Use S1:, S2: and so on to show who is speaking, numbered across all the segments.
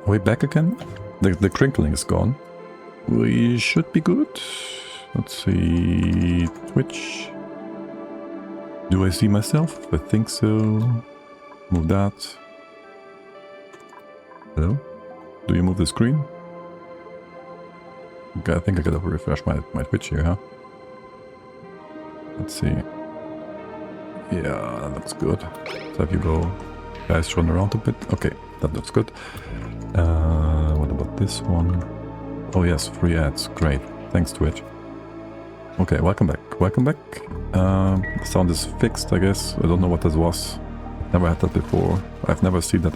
S1: Are we back again? The crinkling is gone. We should be good. Let's see... Twitch. Do I see myself? I think so. Move that. Hello? Do you move the screen? Okay, I think I gotta refresh my Twitch here, huh? Let's see. Yeah, that looks good. So if you go... Guys run around a bit. Okay, that looks good. What about this one? Oh yes, free ads. Great. Thanks, Twitch. Okay, welcome back. Welcome back. Sound is fixed, I guess. I don't know what this was. Never had that before. I've never seen that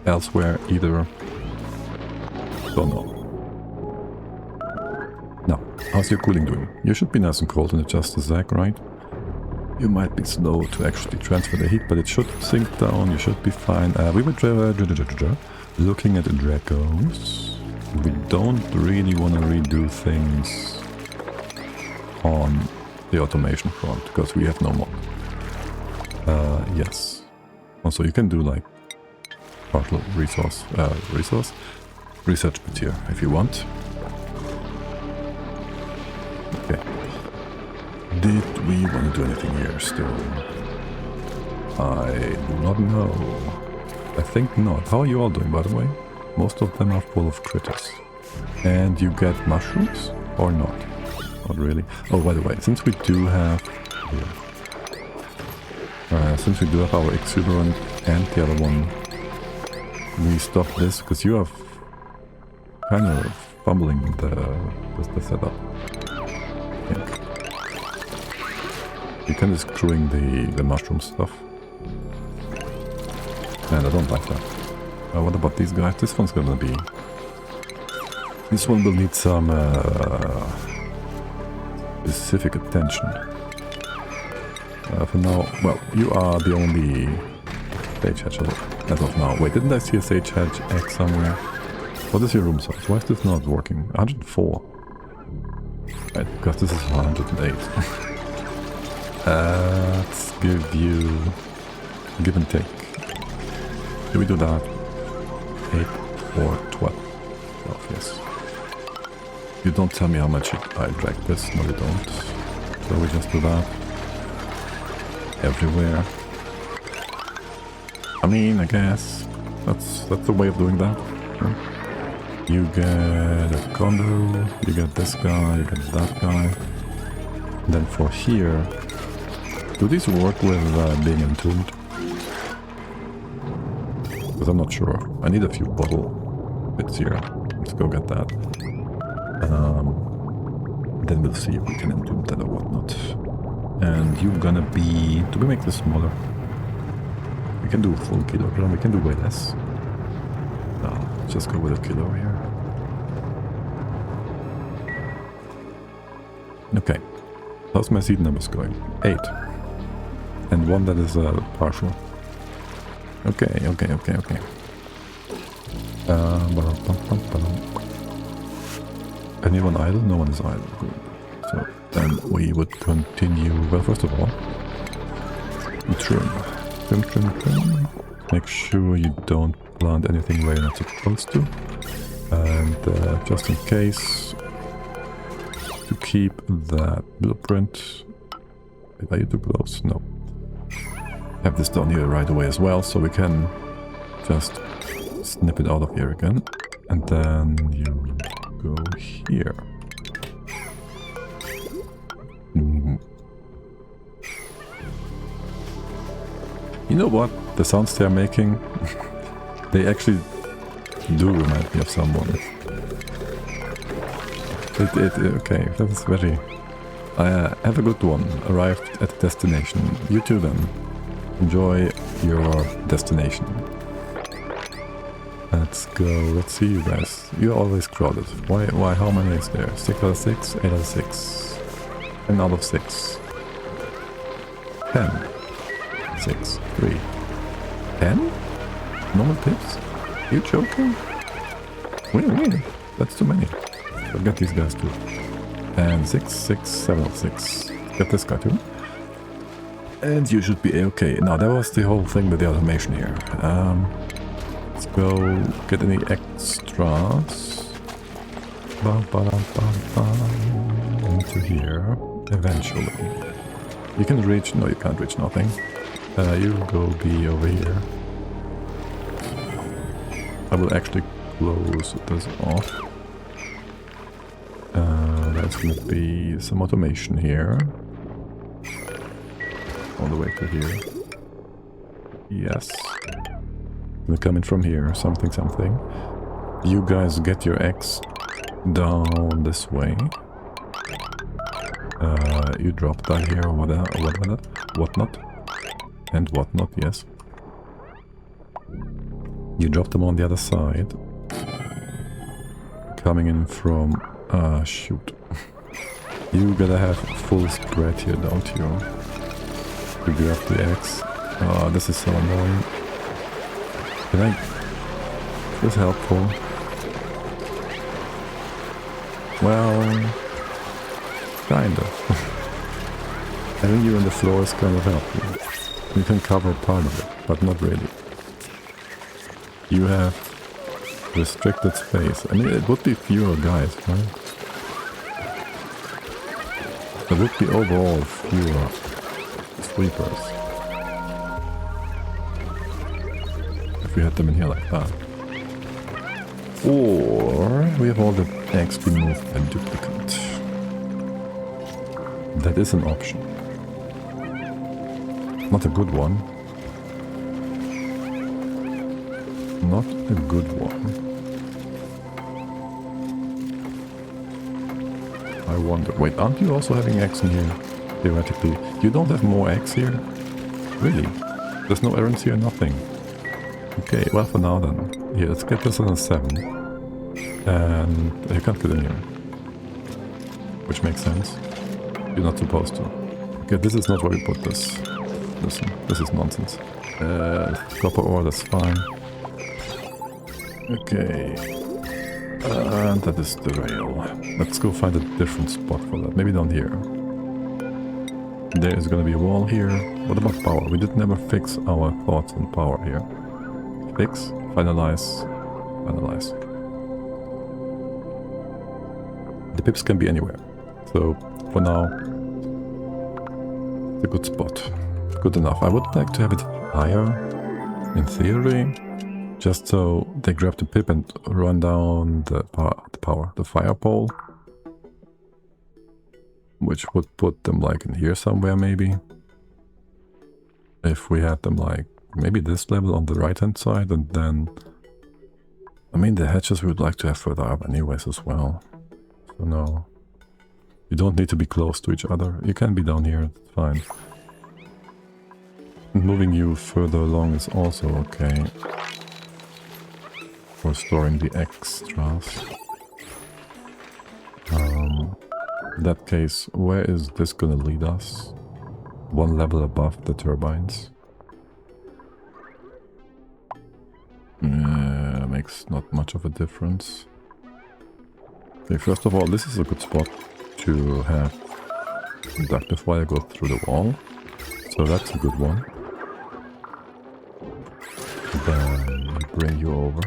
S1: elsewhere either. Don't know. Now, how's your cooling doing? You should be nice and cold in just a sec, right? You might be slow to actually transfer the heat, but it should sink down. You should be fine. We were looking at the Dracos. We don't really want to redo things on the automation front, because we have no more. Yes. Also, you can do like partial research bit here if you want. Okay. Did we want to do anything here still? I do not know. I think not. How are you all doing, by the way? Most of them are full of critters. And you get mushrooms? Or not? Not really. Oh, by the way, since we do have... since we do have our Exuberant and the other one, we stop this because you are kind of fumbling with the setup. I think. You can just screwing the mushroom stuff. And I don't like that. What about these guys? This one's gonna be... This one will need some specific attention. For now, well, you are the only sage hatch as of now. Wait, didn't I see a sage hatch egg somewhere? What is your room size? Why is this not working? 104. Right, because this is 108. Let's give you... Give and take. Do we do that? 8 or 12? 12, yes. You don't tell me how much I drag this. No, you don't. So we just do that. Everywhere. I mean, I guess that's the way of doing that. Right? You get a condo, you get this guy, you get that guy. And then for here, do these work with being entombed? Because I'm not sure. I need a few bottle bits here. Let's go get that. Then we'll see if we can entomb that or whatnot. And you're gonna be... Do we make this smaller? We can do a full kilogram, we can do way less. No, let's just go with a kilo here. Okay. How's my seed numbers going? 8. And one that is partial. Okay. Anyone idle? No one is idle. Good. So then we would continue. Well, first of all, trim. Make sure you don't plant anything where you're not supposed to. And just in case, to keep that blueprint. Are you too close? No. Have this down here right away as well, so we can just snip it out of here again. And then you go here. You know what? The sounds they are making, they do remind me of someone. Okay, that's very... have a good one. Arrived at the destination. You too then. Enjoy your destination. Let's go. Let's see you guys. You're always crowded. Why? How many is there? 6 out of 6? 8 out of 6? 10 out of 6? 10? 6? 3? 10? Normal pips? You joking? Win. That's too many. I'll get these guys too. And 6, 7 of 6. Get this guy too. And you should be okay. Now that was the whole thing with the automation here. Let's go get any extras. Into here, eventually. You can reach, no you can't reach nothing. You go be over here. I will actually close this off. That's gonna be some automation here. All the way to here. Yes. Gonna come in from here, something. You guys get your eggs down this way. You drop that here, whatnot. And whatnot, yes. You drop them on the other side. Coming in from... shoot. You gotta have full spread here, don't you? You grab the eggs. This is so annoying. Can I... Is this helpful? Well... Kinda. Having you on the floor is kind of helpful. You can cover part of it, but not really. You have restricted space. I mean, it would be fewer guys, right? There would be overall fewer sleepers. If we had them in here like that. Or we have all the eggs removed and duplicate. That is an option. Not a good one. Not a good one. I wonder... Wait, aren't you also having eggs in here? Theoretically. You don't have more eggs here? Really? There's no errands here? Nothing. Okay, well for now then. Here, let's get this on a 7. And you can't get in here. Which makes sense. You're not supposed to. Okay, this is not where we put this. Listen, this is nonsense. Copper ore, that's fine. Okay. And that is the rail. Let's go find a different spot for that. Maybe down here. There is gonna be a wall here. What about power? We did never fix our thoughts on power here. Fix, finalize, finalize. The pips can be anywhere. So, for now, it's a good spot. Good enough. I would like to have it higher, in theory, just so they grab the pip and run down the fire pole, which would put them like in here somewhere maybe. If we had them like maybe this level on the right hand side, and then I mean the hatches we would like to have further up anyways as well. So no, you don't need to be close to each other. You can be down here, it's fine. Moving you further along is also okay. For storing the extras. In that case, where is this gonna lead us? One level above the turbines. Makes not much of a difference. Okay, first of all, this is a good spot to have conductive wire go through the wall. So that's a good one. Then bring you over.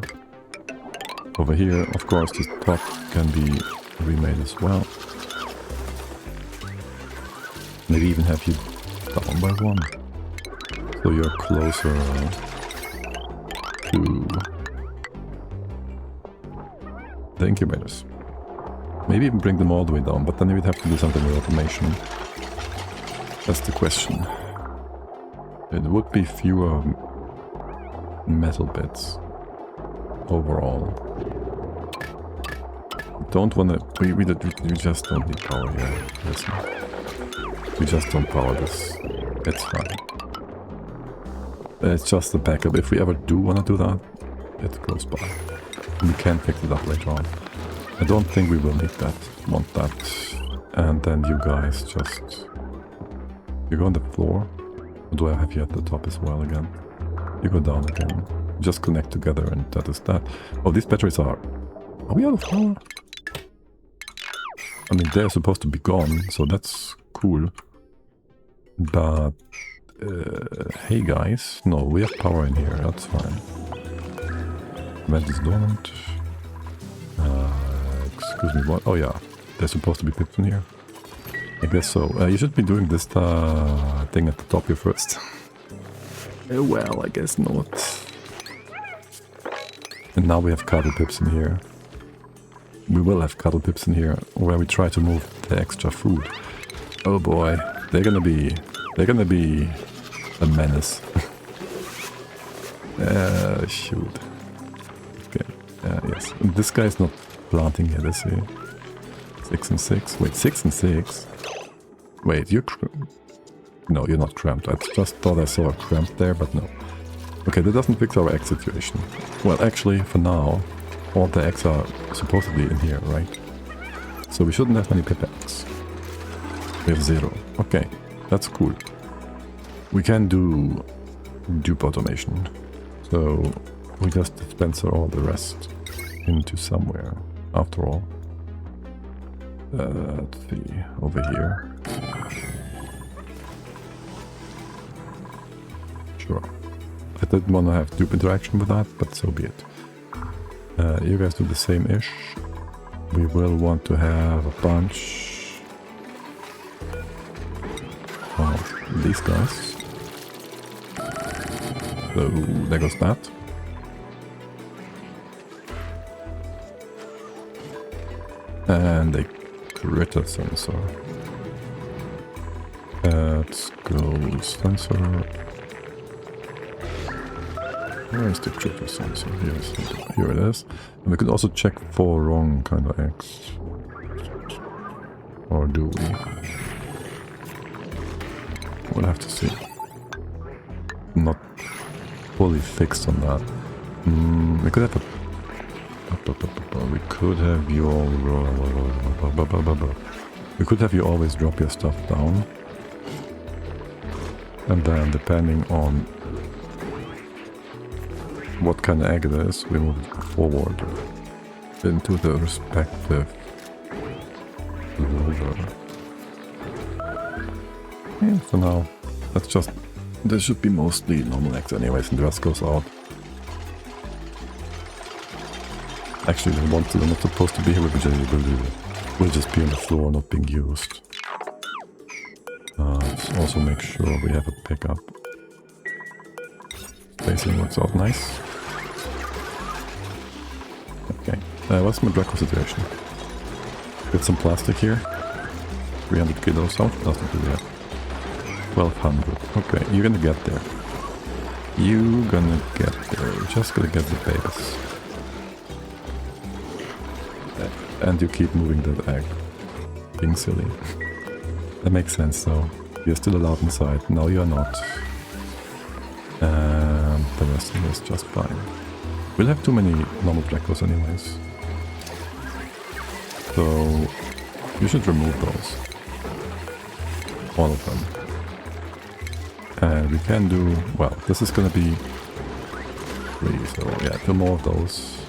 S1: Over here, of course, this top can be remade as well. Maybe even have you down by 1. So you're closer to the incubators. Maybe even bring them all the way down, but then we'd have to do something with automation. That's the question. It would be fewer metal bits overall. Don't wanna... We just don't need power here. Listen. We just don't power this. It's fine. It's just a backup. If we ever do wanna do that, it goes by. We can pick it up later on. I don't think we will need that, want that. And then you guys just... You go on the floor. Or do I have you at the top as well again? You go down again. Just connect together and that is that. Oh, these batteries are... Are we out of power? I mean, they're supposed to be gone, so that's cool. But... hey guys, no, we have power in here, that's fine. Vent is dormant. Excuse me, what? Oh yeah, there's supposed to be pips in here. I guess so. You should be doing this thing at the top here first. Well, I guess not. And now we have cuddle pips in here. We will have cuddle pips in here where we try to move the extra food. Oh boy, they're gonna be a menace. Shoot. Okay, yes. And this guy's not planting yet, is he? 6 and 6. Wait, 6 and 6? Wait, you're... No, you're not cramped. I just thought I saw a cramp there, but no. Okay, that doesn't fix our egg situation. Well, actually, for now, all the eggs are supposedly in here, right? So we shouldn't have many pip eggs. We have 0. Okay, that's cool. We can do dupe automation. So we just dispenser all the rest into somewhere, after all. Let's see, over here. Sure. I didn't want to have dupe interaction with that, but so be it. You guys do the same-ish. We will want to have a bunch of these guys. So there goes that. And a critter sensor. Let's go sensor. Where is the critter sensor? Here it is. And we could also check for wrong kind of eggs. Or do we? We'll have to see. Not fully fixed on that. We could have a... We could have you all... We could have you always drop your stuff down. And then, depending on what kind of egg it is, we move it forward into the respective loader. Yeah, for now, that's just... There should be mostly normal eggs anyways, and the rest goes out. Actually, the ones that are not supposed to be here will just be on the floor, not being used. Let's also make sure we have a pickup. Spacing works out nice. Okay, what's my Draco situation? Get some plastic here. 300 kilos. How much plastic do we have? 1200. Okay, you're gonna get there. You're gonna get there. You're just gonna get the babies. And you keep moving that egg. Being silly. That makes sense though. You're still allowed inside. No, you're not. And the rest of it is just fine. We'll have too many normal Dracos anyways. So you should remove those. All of them. And we can do... Well, this is gonna be 3, so yeah, 2 more of those.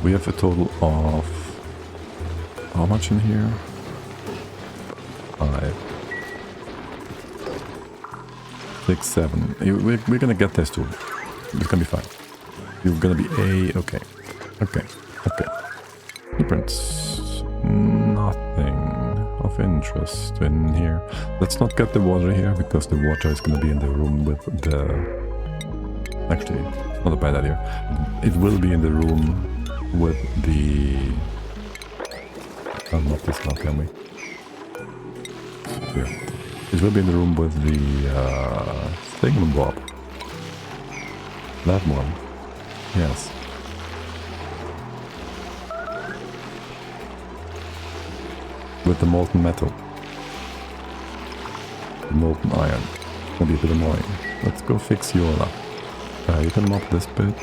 S1: We have a total of... How much in here? 5, 6, 7. We're gonna get this too. It's gonna be fine. You're gonna be A. Okay. Okay. Okay. Blueprints. Nothing of interest in here. Let's not get the water here because the water is gonna be in the room with the... Actually, it's not a bad idea. It will be in the room with the... I'll knock this now, can we? Here. It will be in the room with the thingamabob. That one. Yes. With the molten metal. The molten iron. It's gonna be a bit annoying. Let's go fix you all up. You can mop this bit.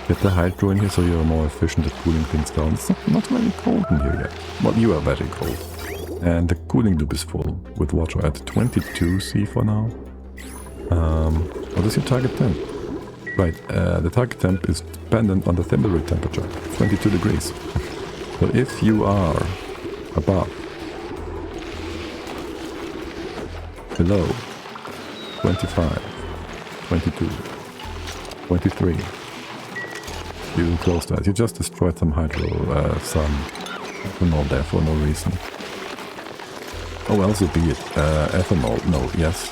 S1: Get the hydro in here so you're more efficient at cooling things down. It's not very cold in here yet. Well, you are very cold. And the cooling loop is full with water at 22 C for now. What is your target temp? Right, the target temp is dependent on the thimble temperature, 22 degrees. So if you are above, below, 25, 22, 23, you close that. You just destroyed some hydro, some ethanol there for no reason. Oh, well, so be it. Ethanol, no, yes.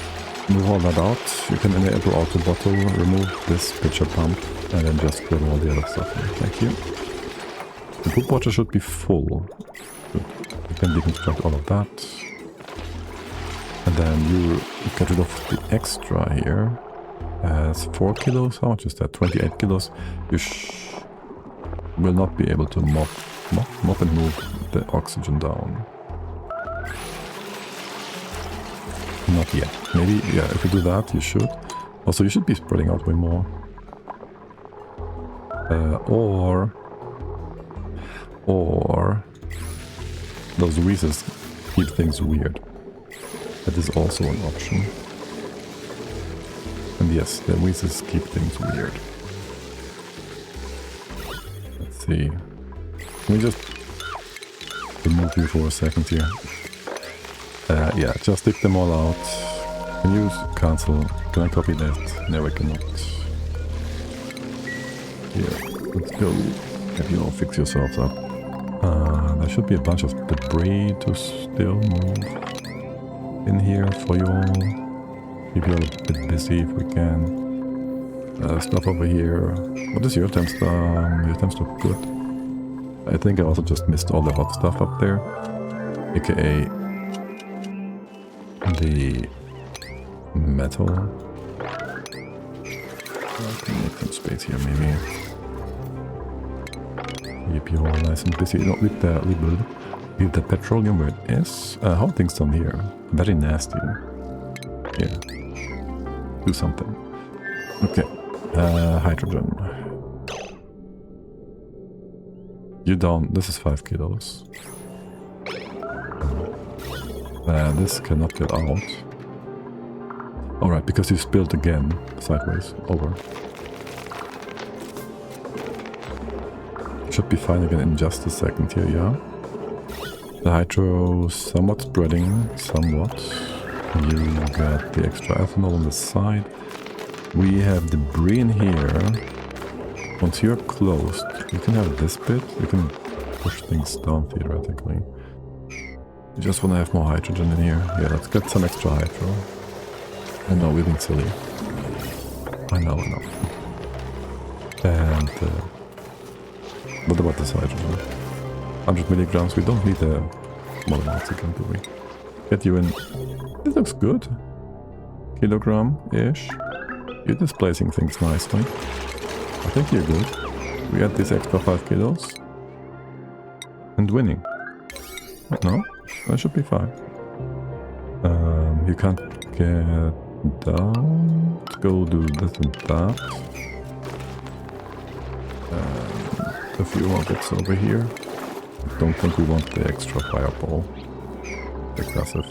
S1: Move all that out. You can enable auto bottle, remove this pitcher pump, and then just put all the other stuff in. Thank you. The poop water should be full. Good. You can deconstruct all of that. And then you get rid of the extra here. It's 4 kilos. How much is that? 28 kilos. You will not be able to mop and move the oxygen down. Not yet. Maybe, yeah, if you do that, you should. Also, you should be spreading out way more. Or those wheezes keep things weird. That is also an option. And yes, the wheezes keep things weird. Let's see. Can we just remove you for a second here? Yeah, just take them all out. Can you cancel? Can I copy that? No, I cannot. Here, let's go. Have you all fix yourselves up. There should be a bunch of debris to still move in here for you all. Keep you all a bit busy if we can. Stuff over here. What is your temps? Your temps look good. I think I also just missed all the hot stuff up there. AKA the metal. I can make some space here maybe. Keep you all nice and busy. No, leave the petroleum where it is. How are things done here? Very nasty. Yeah. Do something. Okay. Hydrogen. You down. This is 5 kilos. This cannot get out. Alright, because you spilled again. Sideways. Over. Should be fine again in just a second here, yeah? The hydro somewhat spreading, somewhat. You got the extra ethanol on the side. We have debris in here. Once you're closed, you can have this bit. You can push things down theoretically. You just want to have more hydrogen in here. Yeah, let's get some extra hydro. I know, we're being silly. I know. And what about this hydrogen? 100 milligrams. We don't need a small amounts again, do we? Get you in. This looks good. Kilogram-ish. You're displacing things nicely. I think you're good. We got this extra 5 kilos. And winning. No? That should be fine. You can't get down. Let's go do this and that. A few more bits over here. Don't think we want the extra fireball. Aggressive.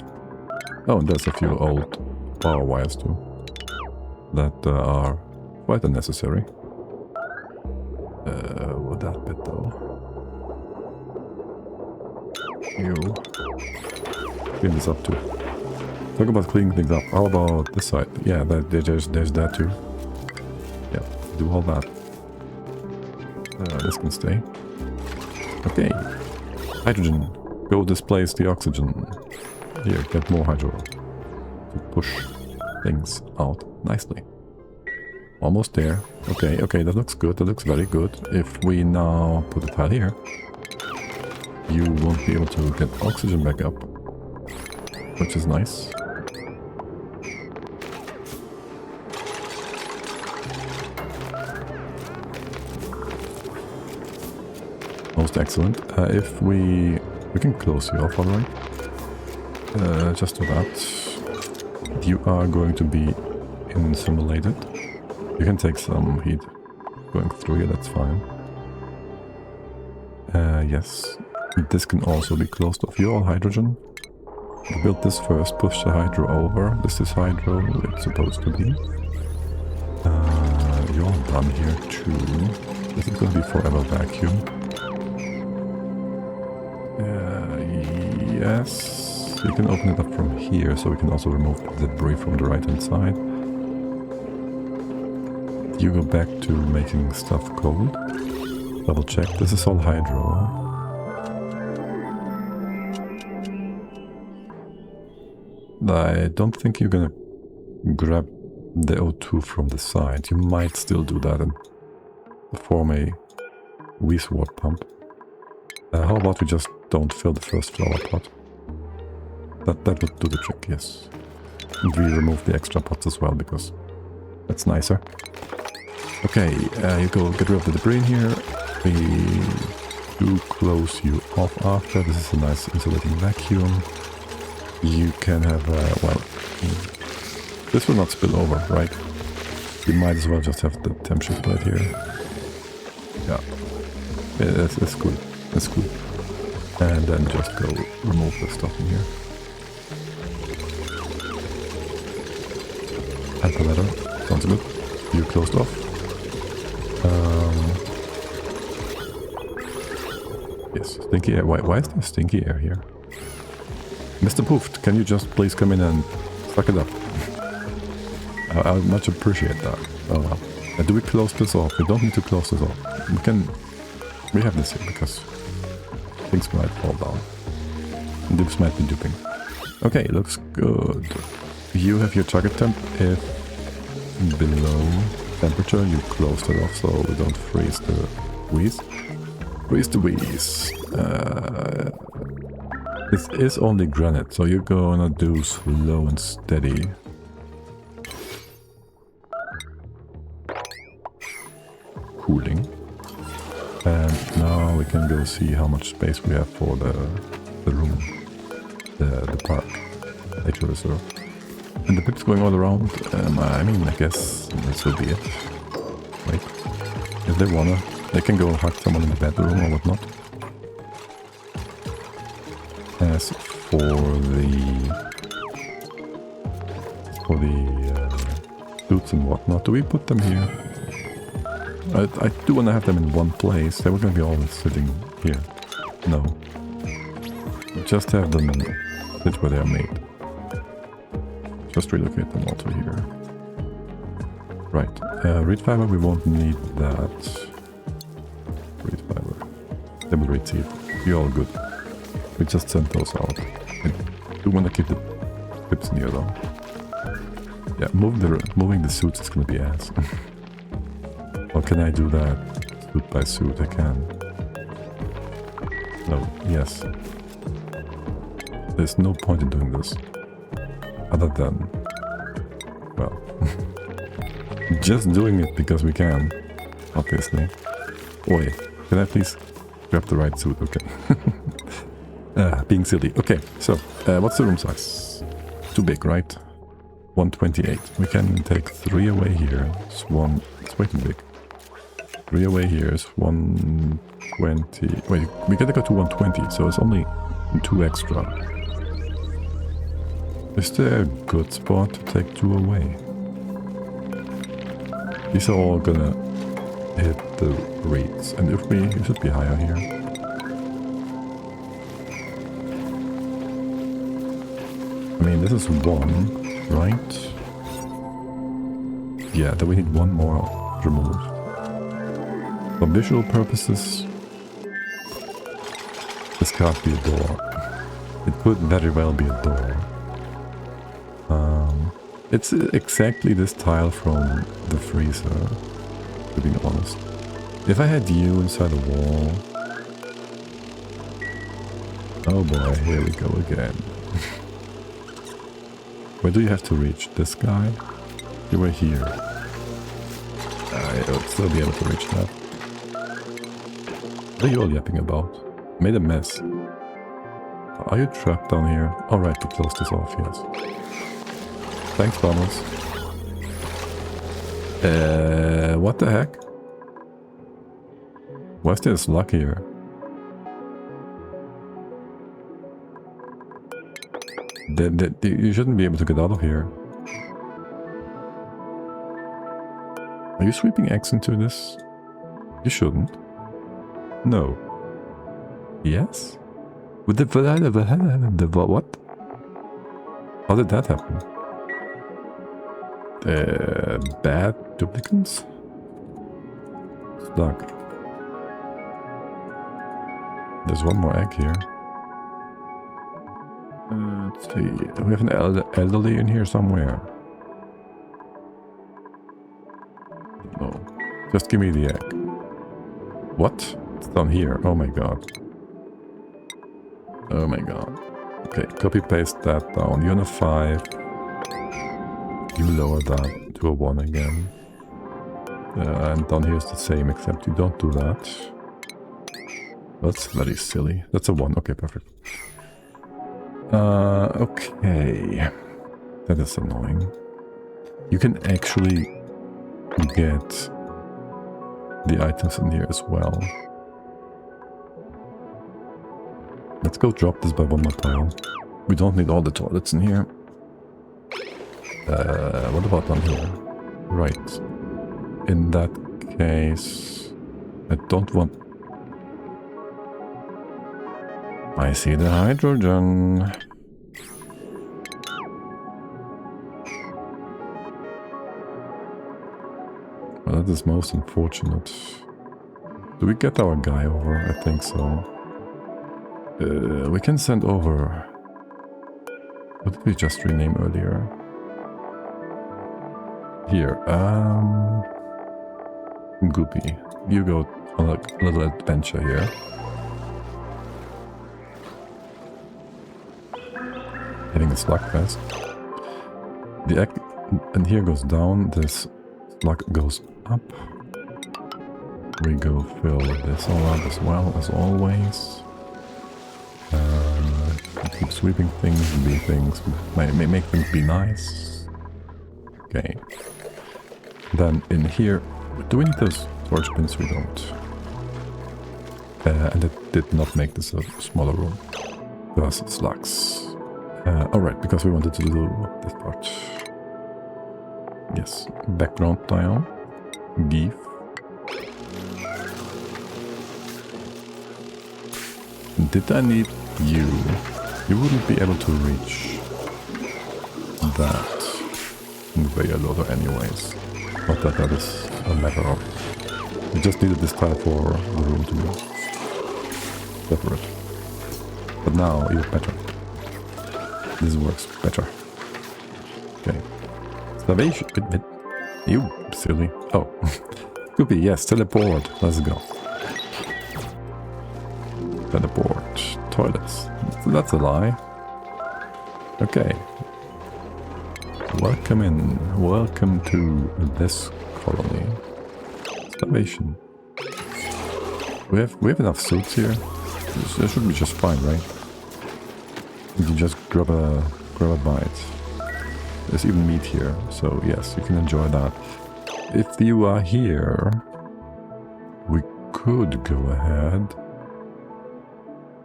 S1: Oh, and there's a few old power wires too. That are quite unnecessary. What that bit though? You clean this up too. Talk about cleaning things up. How about this side? Yeah, there's that too. Yeah, do all that. This can stay. Okay. Hydrogen. Go displace the oxygen. Here, get more hydro. To push things out nicely. Almost there. Okay, that looks good. That looks very good. If we now put it out here, you won't be able to get oxygen back up. Which is nice. Most excellent. If we can close you off, alright. Just for that, you are going to be insulated. You can take some heat going through here, that's fine. Yes, this can also be closed off. You're all hydrogen. Build this first, push the hydro over. This is hydro, it's supposed to be. You're all done here too. This is going to be forever vacuum. Yes, you can open it up from here, so we can also remove the debris from the right hand side. You go back to making stuff cold. double check. This is all hydro. I don't think you're gonna grab the O2 from the side. You might still do that and form a water pump. How about we just don't fill the first flower pot? That would do the trick, yes. And we remove the extra pots as well, because that's nicer. Okay, you go get rid of the debris in here. We do close you off after. This is a nice insulating vacuum. You can have, well, this will not spill over, right? You might as well just have the temp shift right here. Yeah, it's cool. It's cool. And then just go remove the stuff in here. Add the ladder. Sounds good. You closed off. Yes, stinky air. Why is there stinky air here? Mr. Poofed, can you just please come in and suck it up? I would much appreciate that. Oh well. Do we close this off? We don't need to close this off. We have this here because things might fall down. Dupes might be duping. Okay, looks good. You have your target temp. If below temperature, you close it off so we don't freeze the wheeze. Freeze the wheeze. This is only granite, so you're gonna do slow and steady. Cooling. And now we can go see how much space we have for the room. The park. Nature reserve. And the pips going all around. I mean, I guess this will be it. Right? If they wanna, they can go and hug someone in the bedroom or whatnot. As for the suits and whatnot, do we put them here? I do want to have them in one place. They were going to be always sitting here. No. Just have them sit where they are made. Just relocate them all to here. Right. Reed fiber, we won't need that. Reed fiber. Double reed seed. You're all good. We just sent those out. I do want to keep the pips near though. Yeah, moving the suits is gonna be ass. Or can I do that suit by suit? I can. No, yes. There's no point in doing this. Other than, well, just doing it because we can, obviously. Oi, can I please grab the right suit? Okay. Being silly. Okay, so what's the room size? Too big, right? 128. We can take 3 away here. It's way too big. 3 away here is 120. Wait, we gotta go to 120, so it's only 2 extra. Is there a good spot to take 2 away? These are all gonna hit the rates, and if we should be higher here. I mean, this is 1, right? Yeah, then we need 1 more removed. For visual purposes, this can't be a door. It could very well be a door. It's exactly this tile from the freezer, to be honest. If I had you inside a wall... Oh boy, here we go again. Where do you have to reach? This guy? You were here. I'll still be able to reach that. What are you all yapping about? Made a mess. Are you trapped down here? Alright, to close this off, yes. Thanks, Bombers. What the heck? Why is there a slug here? You shouldn't be able to get out of here. Are you sweeping eggs into this? You shouldn't. No. Yes? With the what? How did that happen? Bad duplicants? Slug. There's one more egg here. Let's see. We have an elderly in here somewhere. No. Just give me the egg. What? It's down here. Oh my god. Oh my god. Okay, copy paste that down. You're on a 5. You lower that to a 1 again. And down here is the same, except you don't do that. That's very silly. That's a 1. Okay, perfect. Okay. That is annoying. You can actually get the items in here as well. Let's go drop this by 1 more tile. We don't need all the toilets in here. What about down here? Right. In that case, I don't want... I see the hydrogen. Well, that is most unfortunate. Do we get our guy over? I think so. We can send over... What did we just rename earlier? Here, Goopy, you go on a little adventure here. Hitting a slugfest. The egg, and here goes down, this slug goes up. We go fill this all up as well, as always. Keep sweeping things, be things, make things be nice. Okay. Then in here, do we need those storage bins? We don't. And it did not make this a smaller room. Because slugs. Alright, because we wanted to do this part. Yes, background tile. Give. Did I need you? You wouldn't be able to reach that conveyor loader anyways. Not that that is a matter of... We just needed this tile for the room to be separate. But now you're better. This works better. Okay. Starvation. You silly. Oh. Could be, yes, teleport. Let's go. Teleport. Toilets. That's a lie. Okay. Welcome in. Welcome to this colony. Starvation. We have enough suits here. This should be just fine, right? You can just grab a bite. There's even meat here, so yes, you can enjoy that. If you are here, we could go ahead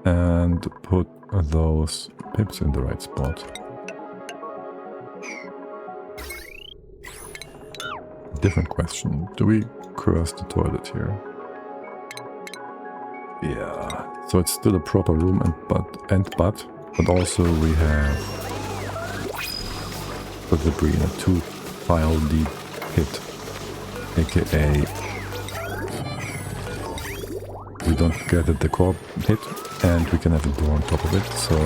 S1: and put those pips in the right spot. Different question. Do we curse the toilet here? Yeah. So it's still a proper room but also we have the debris in a 2-tile deep pit, aka we don't get a decor hit and we can have a door on top of it, so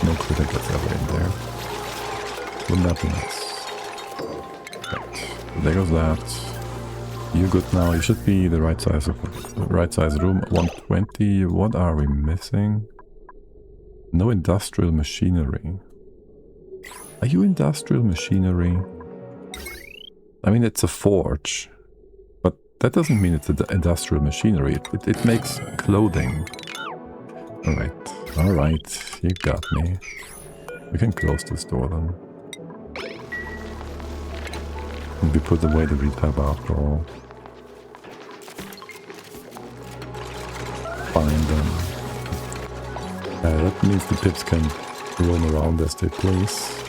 S1: no critter gets ever in there. Wouldn't that be nice? Right. There goes that. You're good now. You should be the right size room. 120. What are we missing? No industrial machinery. Are you industrial machinery? I mean, it's a forge, but that doesn't mean it's industrial machinery. It makes clothing. Alright, you got me. We can close this door then. And we put away the retab after all. Find them. That means the pips can roam around as they please.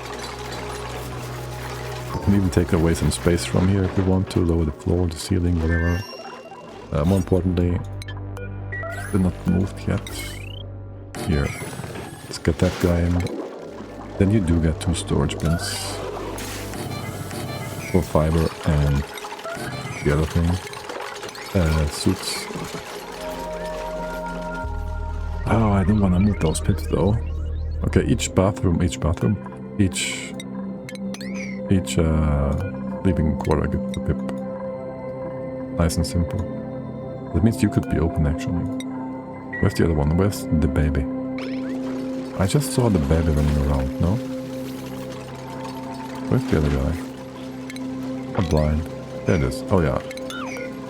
S1: We can even take away some space from here if we want to, lower the floor, the ceiling, whatever. More importantly, they're not moved yet. Here, let's get that guy in. Then you do get 2 storage bins. For fiber and the other thing. Suits. Oh, I don't want to move those pips though. Okay, each bathroom, each sleeping quarter gets a pip. Nice and simple. That means you could be open actually. Where's the other one? Where's the baby? I just saw the baby running around, no? Where's the other guy? I'm blind. There it is. Oh yeah.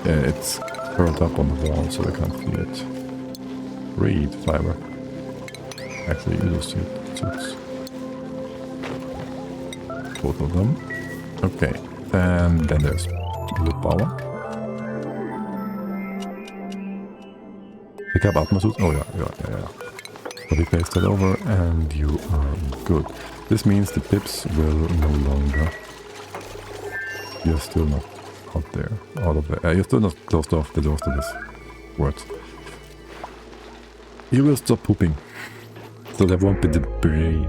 S1: Yeah, it's curled up on the wall so I can't see it. Reed fiber. Actually, you just see it. Suits. Both of them. Okay. And then there's blue power. Pick up Atmosuits. Oh yeah. So we paste that over and you are good. This means the pips will no longer. You're still not out there. You're still not closed off the doors to this word. You will stop pooping. So there won't be debris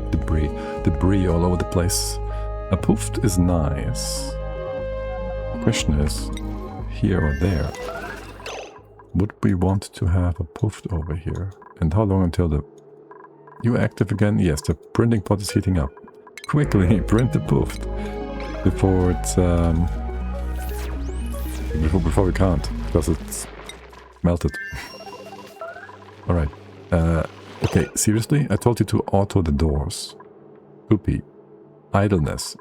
S1: all over the place. A poofed is nice. The question is, here or there? Would we want to have a poofed over here? And how long until the... You active again? Yes, the printing pot is heating up. Quickly, print the poofed. Before it's... Before we can't, because it's melted. Alright. Okay, seriously? I told you to auto the doors. Poopy. Idleness.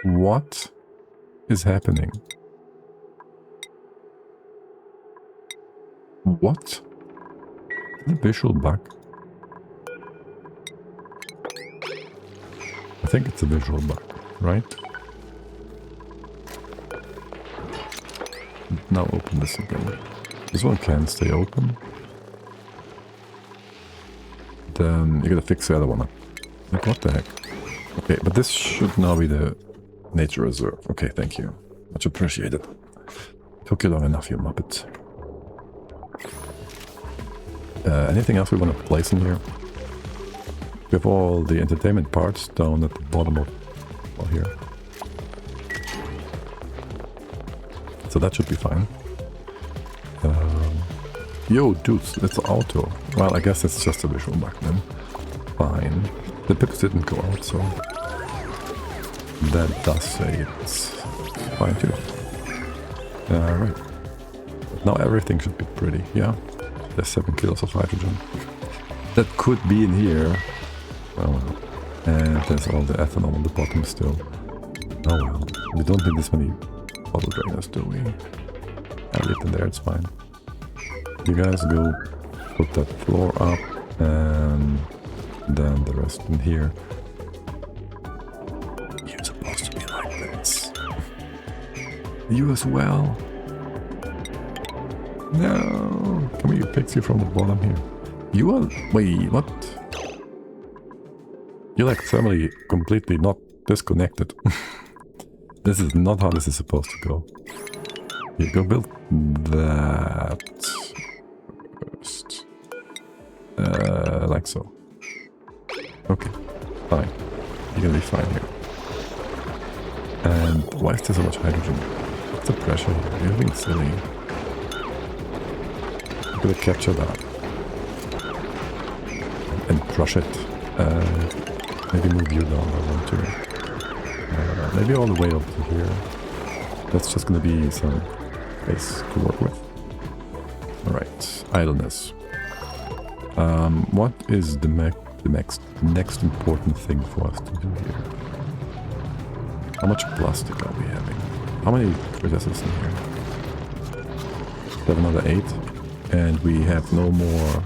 S1: What is happening? What? The visual bug? I think it's a visual bug, right? Now open this again. This one can stay open. Then you gotta fix the other one up. Like, what the heck? Okay, but this should now be the nature reserve. Okay, thank you. Much appreciated. Took you long enough, you muppet. Anything else we want to place in here? We have all the entertainment parts down at the bottom of all here. So that should be fine. Yo, dudes, it's auto. Well, I guess it's just a visual bug then. Fine. The pips didn't go out, so... That does say it's fine too. Right. Now everything should be pretty, yeah? There's 7 kilos of hydrogen. That could be in here. Oh well. And there's all the ethanol on the bottom still. Oh well. We don't need this many bottle drainers, do we? I'll leave them there, it's fine. You guys go put that floor up and then the rest in here. You're supposed to be like this. You as well. No. Come here, picks you from the bottom here. You are... Wait, what? You're like thermally completely not disconnected. This is not how this is supposed to go. You go build that first. Like so. Okay, fine. You're gonna be fine here. And why is there so much hydrogen? What's the pressure here? You're being silly. I'm gonna capture that. And crush it. Maybe move you down I want to. Maybe all the way up to here. That's just gonna be some space to work with. Alright, idleness. What is the next important thing for us to do here? How much plastic are we having? How many critters in here? We have another 8. And we have no more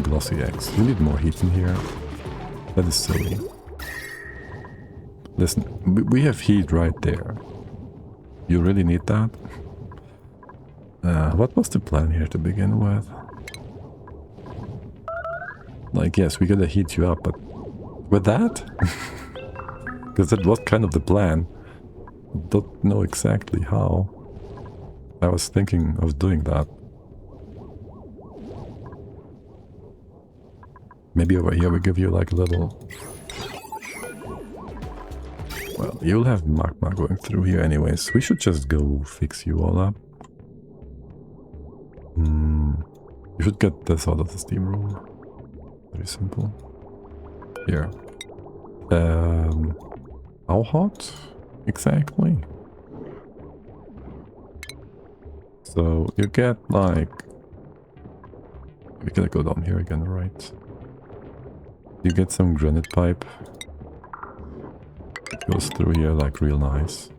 S1: glossy eggs. We need more heat in here. That is silly. Listen, we have heat right there. You really need that? What was the plan here to begin with? Like, yes, we gotta heat you up, but with that? Because that was kind of the plan. Don't know exactly how. I was thinking of doing that. Maybe over here we give you like a little... Well, you'll have magma going through here anyways. We should just go fix you all up. You should get this out of the steam room. Very simple. Here. How hot? Exactly. So you get like... We gotta go down here again, right? You get some granite pipe. It goes through here like real nice.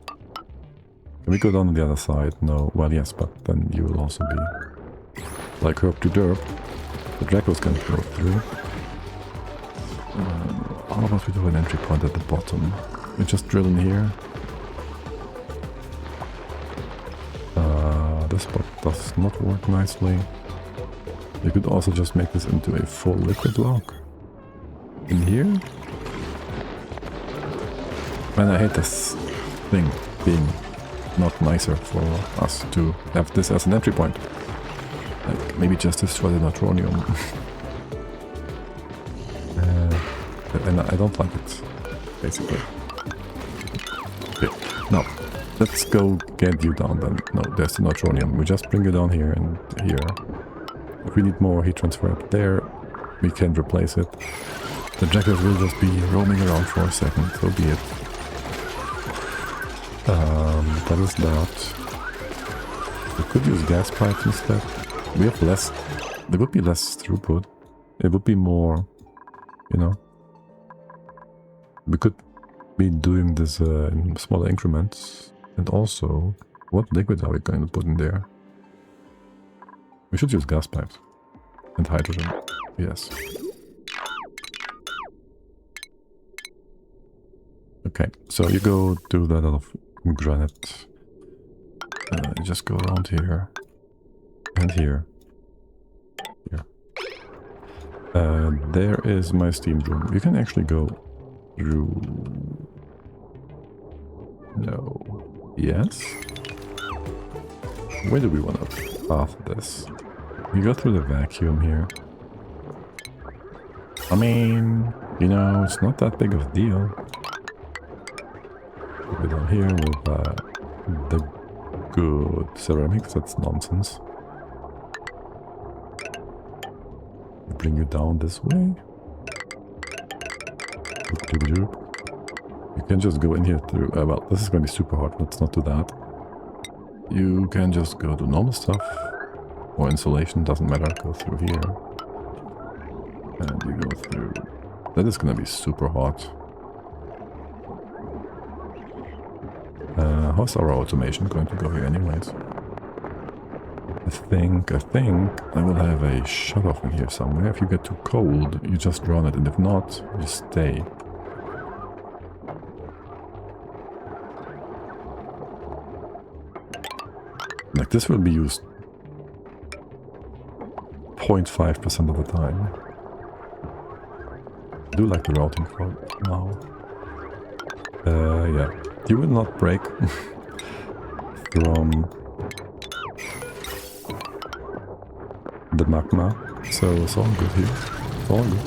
S1: Can we go down on the other side? No. Well, yes, but then you will also be like herp to derp. The Dracos can go through. How about we do an entry point at the bottom? We just drill in here. This spot does not work nicely. You could also just make this into a full liquid lock. In here? Man, I hate this thing being not nicer for us to have this as an entry point. Like, maybe just destroy the neutronium. And I don't like it, basically. Okay, now, let's go get you down then. No, there's the neutronium. We just bring you down here and here. If we need more heat transfer up there, we can replace it. The jackals will just be roaming around for a second, so be it. That is that. We could use gas pipes instead. We have less... There would be less throughput. It would be more... You know... We could be doing this in smaller increments. And also... What liquid are we going to put in there? We should use gas pipes. And hydrogen. Yes. Okay, so you go do that out of granite. You just go around here. And here. Here. There is my steam room. You can actually go through... No. Yes? Where do we want to path this? You go through the vacuum here. I mean, you know, it's not that big of a deal. Go down here with the good ceramics, that's nonsense. Bring you down this way. You can just go in here through... well, this is going to be super hard, let's not do that. You can just go to normal stuff. Or insulation, doesn't matter, go through here. And you go through... That is going to be super hot. How's our automation going to go here anyways? I think I will have a shut-off in here somewhere. If you get too cold, you just run it, and if not, you stay. Like, this will be used 0.5% of the time. I do like the routing for it now. Yeah. You will not break from the magma, so it's all good here. It's all good.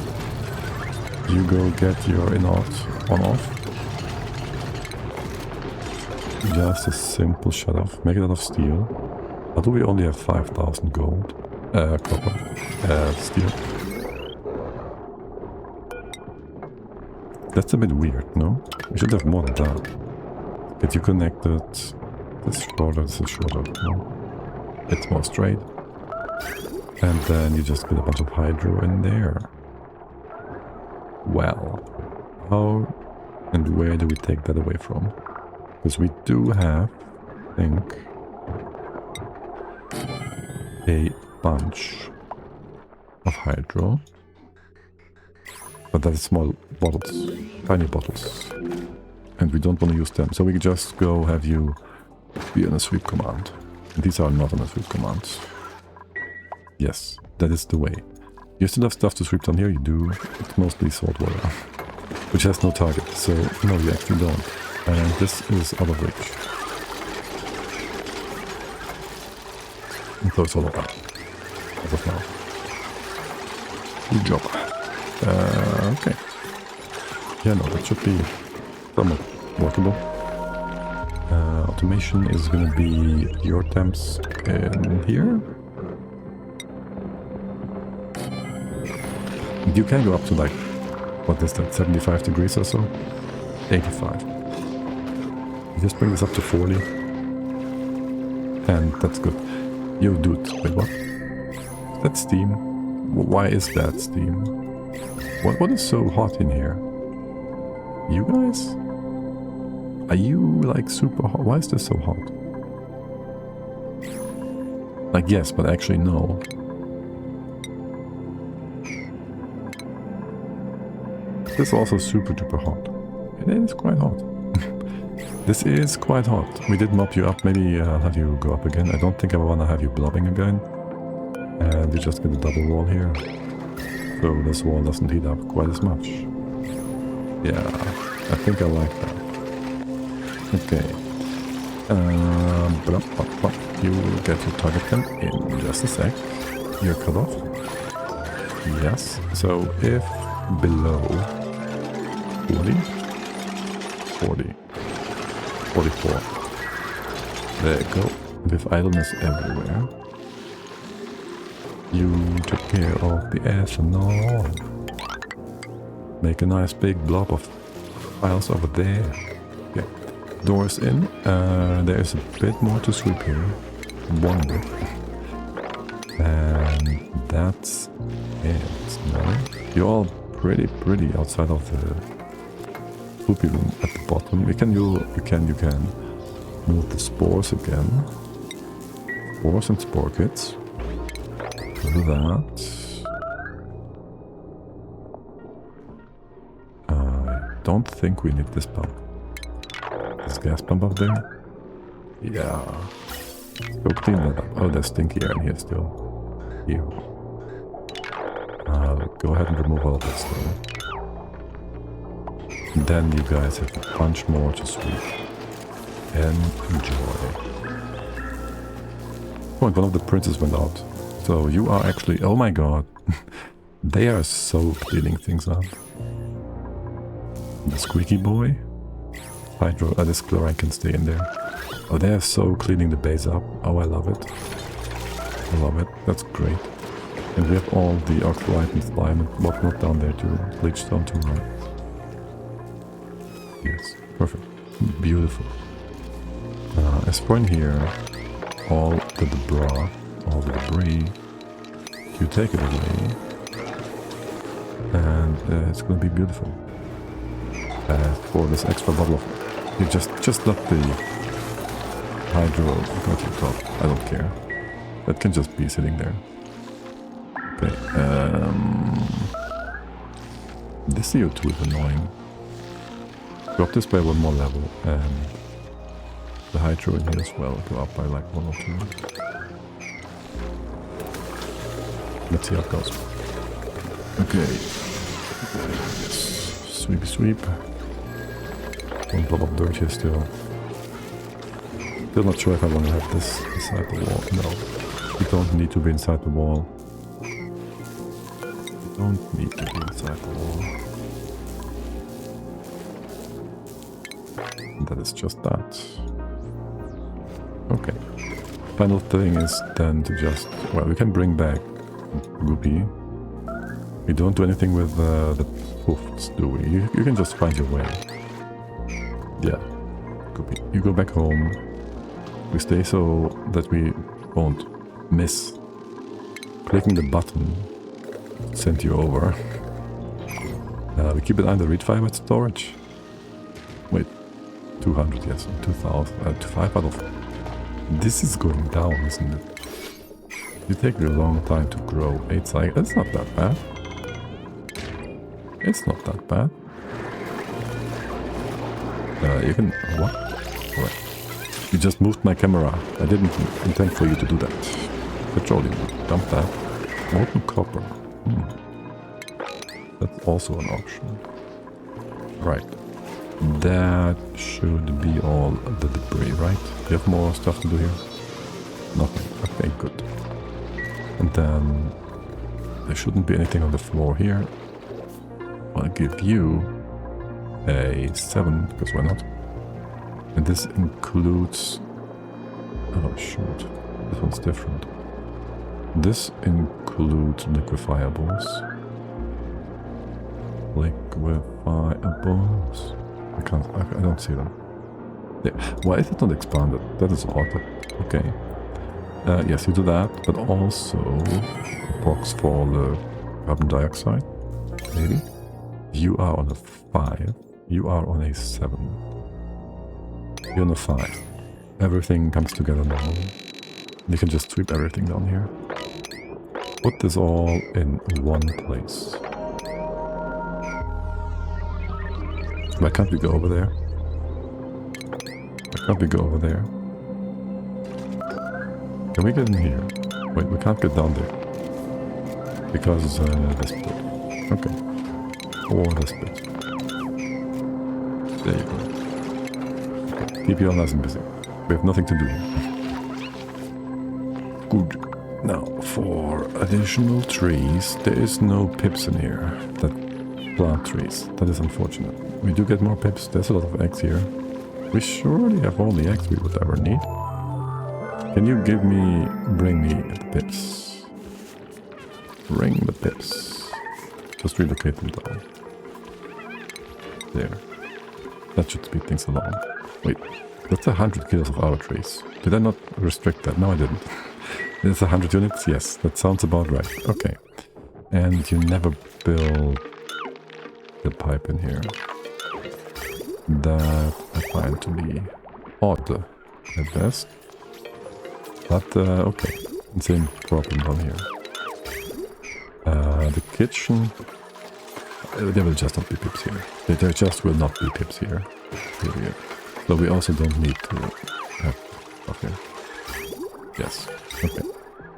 S1: You go get your in-out on-off. Just a simple shut-off. Make it out of steel. Although we only have 5,000 gold. Copper. Steel. That's a bit weird, no? We should have more than that. Get you connected. This is shorter, no? It's more straight. And then you just get a bunch of hydro in there. Well, how and where do we take that away from? Because we do have, I think, a bunch of hydro. But that is small bottles, tiny bottles. And we don't want to use them, so we just go have you be on a sweep command. And these are not on a sweep command. Yes, that is the way. You still have stuff to sweep down here, you do. It's mostly salt water, which has no target, so no, you actually don't. And this is out of reach. And so it's all over. As of now. Good job. Okay. Yeah, no, that should be somewhat workable. Automation is gonna be your temps in here. You can go up to like, what is that, 75 degrees or so? 85. You just bring this up to 40. And that's good. Yo, dude, wait, what? That's steam. Why is that steam? What is so hot in here? You guys? Are you like super hot? Why is this so hot? Like yes, but actually no. This is also super duper hot. It is quite hot. This is quite hot. We did mop you up. Maybe I'll have you go up again. I don't think I want to have you blobbing again. And we just get a double wall here. So this wall doesn't heat up quite as much. Yeah, I think I like that. Okay. You will get your target gun in just a sec. You're cut off. Yes. So if below 40, 40, 44. There you go. With idleness everywhere. You took care of the ethanol. Make a nice big blob of files over there. Okay. Doors in. There's a bit more to sweep here. One bit. And that's it. No? You're all pretty outside of the poopy room at the bottom. You can move the spores again. Spores and spore kits. Do that. I don't think we need this pump. This gas pump up there? Yeah. Go clean that up. Oh, there's stinky air in here still. Ew. Go ahead and remove all this stuff. And then you guys have a bunch more to sweep. Enjoy. Oh, and one of the princes went out. So you are actually... Oh my god. They are so cleaning things up. The squeaky boy. Hydro... this chlorine can stay in there. Oh, they are so cleaning the base up. Oh, I love it. I love it. That's great. And we have all the oxalite and slime and whatnot down there too. Bleach stone too, right? Yes. Perfect. Beautiful. As for in here, all the debris, you take it away, and it's gonna be beautiful. For this extra bottle of, you just let the hydro go to the top. I don't care. That can just be sitting there. Okay. This CO2 is annoying. Drop this by one more level, and the hydro in here as well go up by like 1 or 2. Let's see how it goes. Okay. Yes. Sweepy sweep. One blob of dirt here still. Still not sure if I want to have this inside the wall. No. You don't need to be inside the wall. You don't need to be inside the wall. And that is just that. Okay. Final thing is then to just... Well, we can bring back Goopy. We don't do anything with the poofs, do we? You can just find your way. Yeah. Goopy. You go back home. We stay so that we won't miss clicking the button. Send you over. We keep it under read 5 at storage. Wait. 200, yes. 2000. 5 out of... This is going down, isn't it? You take a long time to grow 8 cycles. It's not that bad. It's not that bad. You can... What? Alright. You just moved my camera. I didn't intend for you to do that. Petroleum. Dump that. Molten copper. That's also an option. Right. That should be all the debris, right? You have more stuff to do here? Nothing. Okay, good. And then there shouldn't be anything on the floor here. I'll give you a 7, because why not? And this includes... Oh shoot, this one's different. This includes liquefiables. Liquefiables. I don't see them. There. Why is it not expanded? That is odd. Okay. Yes, you do that, but also a box for the carbon dioxide. Maybe. You are on a 5. You are on a 7. You're on a 5. Everything comes together now. You can just sweep everything down here. Put this all in one place. Why can't we go over there? Why can't we go over there? Can we get in here? Wait, we can't get down there. Because this bit. Okay. Or this bit. There you go. Okay. Keep you all nice and busy. We have nothing to do here. Good. Now, for additional trees, there is no pips in here. That plant trees. That is unfortunate. We do get more pips. There's a lot of eggs here. We surely have all the eggs we would ever need. Can you bring me the pips? Bring the pips. Just relocate them down. There. That should speed things along. Wait, that's 100 kilos of our trees. Did I not restrict that? No, I didn't. It's 100 units? Yes, that sounds about right. Okay. And you never build the pipe in here. That I find to be odd at best. But, okay. Same problem down here. The kitchen... there will just not be pips here. There just will not be pips here. Period. So we also don't need to have stuff here. Yes. Okay.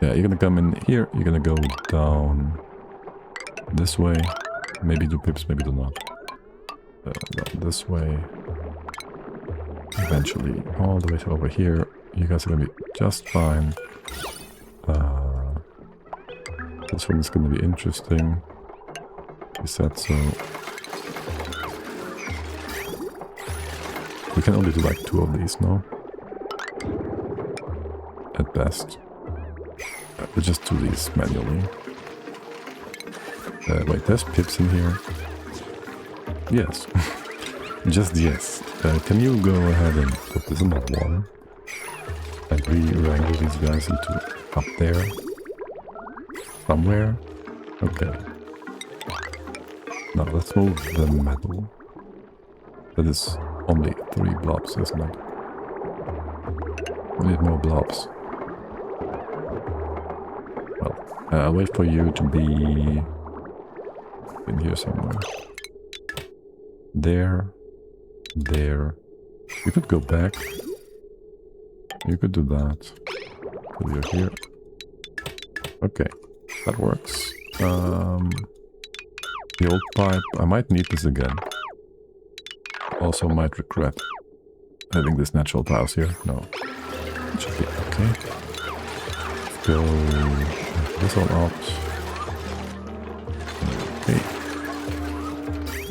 S1: Yeah, you're gonna come in here. You're gonna go down this way. Maybe do pips, maybe do not. Down this way. Eventually, all the way to over here. You guys are gonna be just fine. This one is gonna be interesting. We said so. We can only do like 2 of these now. At best. We'll just do these manually. Wait, there's pips in here. Yes. Just yes. Can you go ahead and put this in that one? And re-wrangle these guys into up there? Somewhere? Okay. Now let's move the metal. That is only 3 blobs, isn't it? We need more blobs. Well, I'll wait for you to be in here somewhere. There. There. You could go back. You could do that. So you're here. Okay. That works. The old pipe. I might need this again. Also might regret having this natural tiles here. No. It should be okay. Let's go this all out. Okay.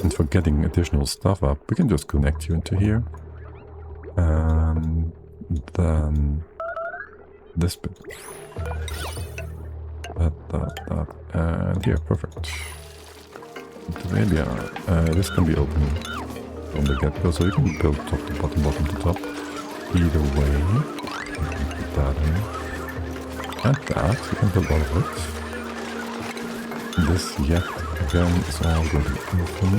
S1: And for getting additional stuff up, we can just connect you into here. And then this bit. That. And here, perfect. Maybe this can be open from the get-go, so you can build top to bottom, bottom to top. Either way, put that in. And that, you can build all of it. This yet again is all going to be open.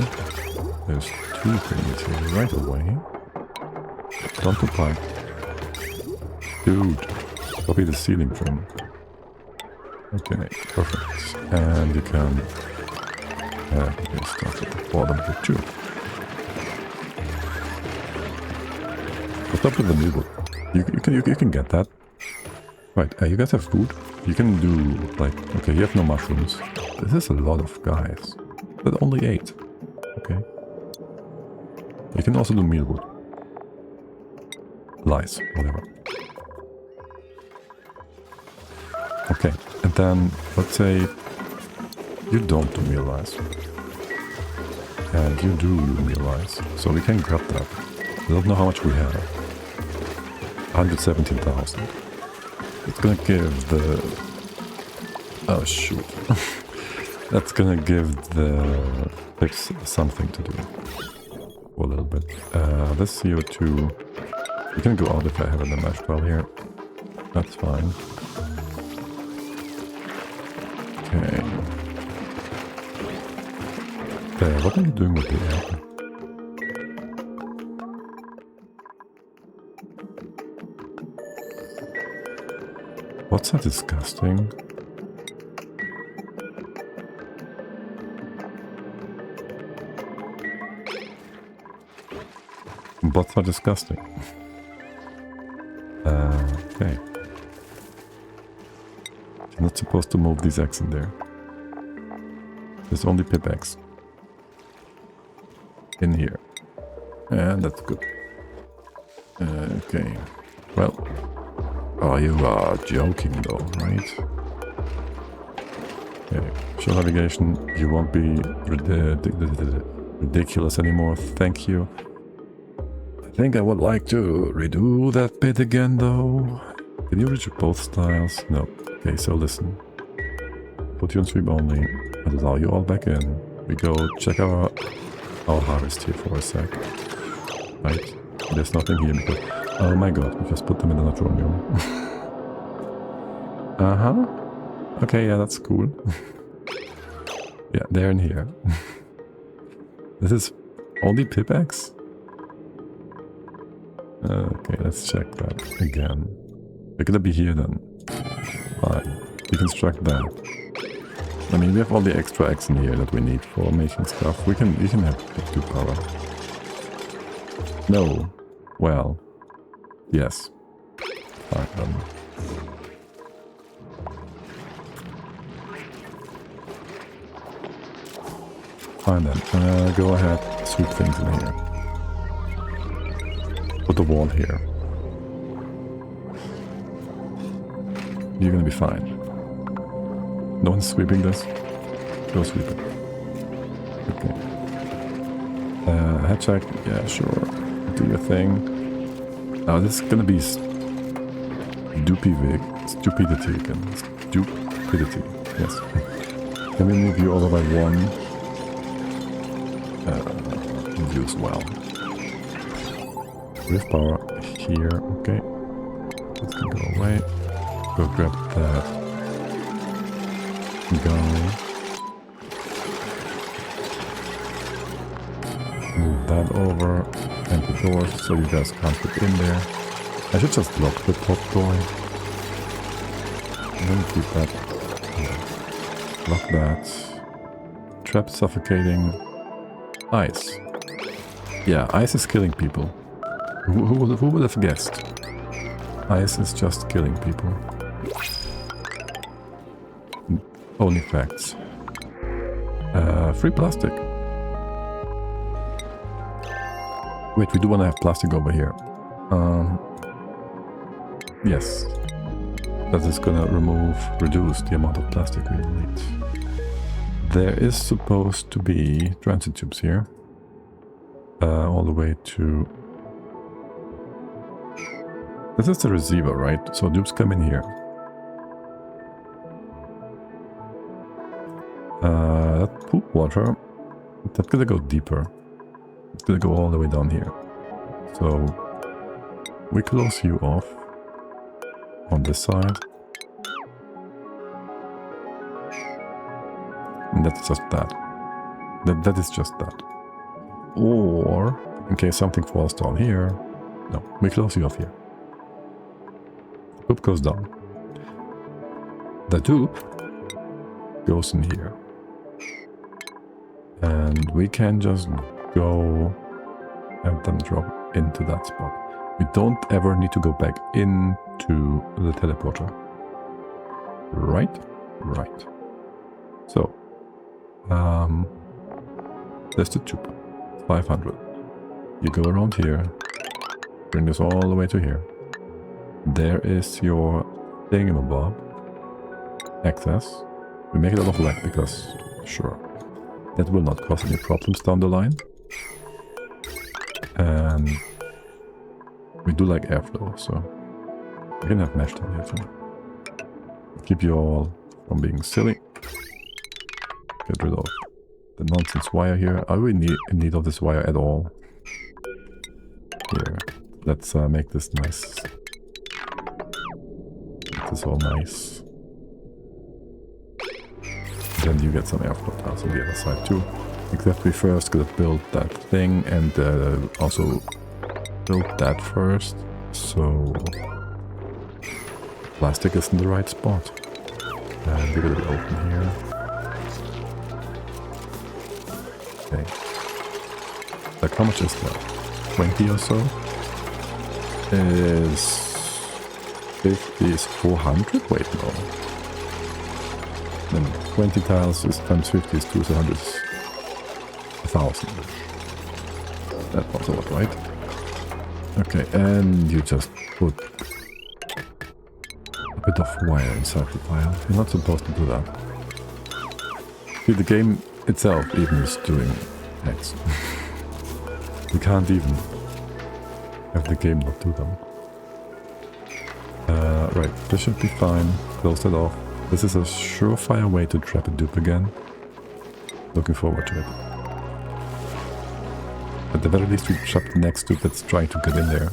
S1: There's 2 things here right away. Don't pipe. Dude, copy the ceiling trim. Okay, perfect. And you can start at the bottom here too. What's up with the new wood? You can get that. Right, you guys have food. You can do like, okay, you have no mushrooms. This is a lot of guys, but only 8. Okay. You can also do mealwood. Lice, whatever. Okay, and then let's say you don't do meal lice. And you do meal lice. So we can grab that. I don't know how much we have. 117,000. It's gonna give the... Oh shoot. That's gonna give the pigs something to do for a little bit. This CO2, you can go out if I have a mesh well here. That's fine. Okay. What are you doing with the air? What's that disgusting? Bots are disgusting. Okay. You're not supposed to move these eggs in there. There's only pip eggs. In here. And that's good. Okay. Well. Oh, you are joking though, right? Okay. Show navigation. You won't be ridiculous anymore. Thank you. I think I would like to redo that bit again though. Can you reach both styles? No. Okay, so listen. Put you on stream only. And allow you all back in. We go check our harvest here for a sec. Right. There's nothing here because... Oh my god, we just put them in the neutronium. Uh-huh. Okay, yeah, that's cool. Yeah, they're in here. This is only pip eggs? Okay, let's check that again. They're gonna be here then. Fine. Deconstruct that. I mean, we have all the extra eggs in here that we need for making stuff. We can have 2 power. No. Well. Yes. Fine. Fine then. Go ahead. Sweep things in here. Put the wall here. You're gonna be fine. No one's sweeping this? Go sweep it. Okay. Head check. Yeah, sure. Do your thing. Now this is gonna be stupidity again. Stupidity. Yes. Can we move you over by 1? You as well. We have power here. Okay. This can go away. Go grab that guy. Move that over. And the doors so you guys can't get in there. I should just lock the top door. And then keep that. Yeah. Lock that. Trap suffocating. Ice. Yeah, ice is killing people. Who would have guessed? Ice is just killing people. Only facts. Free plastic. Wait, we do want to have plastic over here. Yes. That is gonna reduce the amount of plastic we will need. There is supposed to be transit tubes here. All the way to... This is the receiver, right? So tubes come in here. That poop water, that's gonna go deeper. It's gonna go all the way down here. So we close you off on this side. And that's just that. That is just that. Or, in case something falls down here, no, we close you off here. The tube goes down. The tube goes in here. And we can just go and then drop into that spot. We don't ever need to go back into the teleporter. Right? Right. So, there's the tube. 500. You go around here, bring this all the way to here. There is your thingamabob. Access. We make it out of lead because, sure, that will not cause any problems down the line. And we do like airflow, so we can have mesh down here too. Keep you all from being silly. get rid of the nonsense wire here. Are we in need of this wire at all? Here, let's make this nice. Make this all nice. Then you get some airflow tiles on the other side too. Except we first gotta build that thing and also build that first. So plastic is in the right spot. And we're gonna open here. Okay. Like how much is that? 20 or so? Is 50 is 400? Wait, no. Then 20 tiles is times 50 is 200 is 1,000. That was a lot, right? Okay, and you just put a bit of wire inside the tile. You're not supposed to do that. See, the game itself even is doing X. You can't even have the game not do them. Right, this should be fine. Close that off. This is a surefire way to trap a dupe again. Looking forward to it. At the very least we trap the next dupe that's trying to get in there.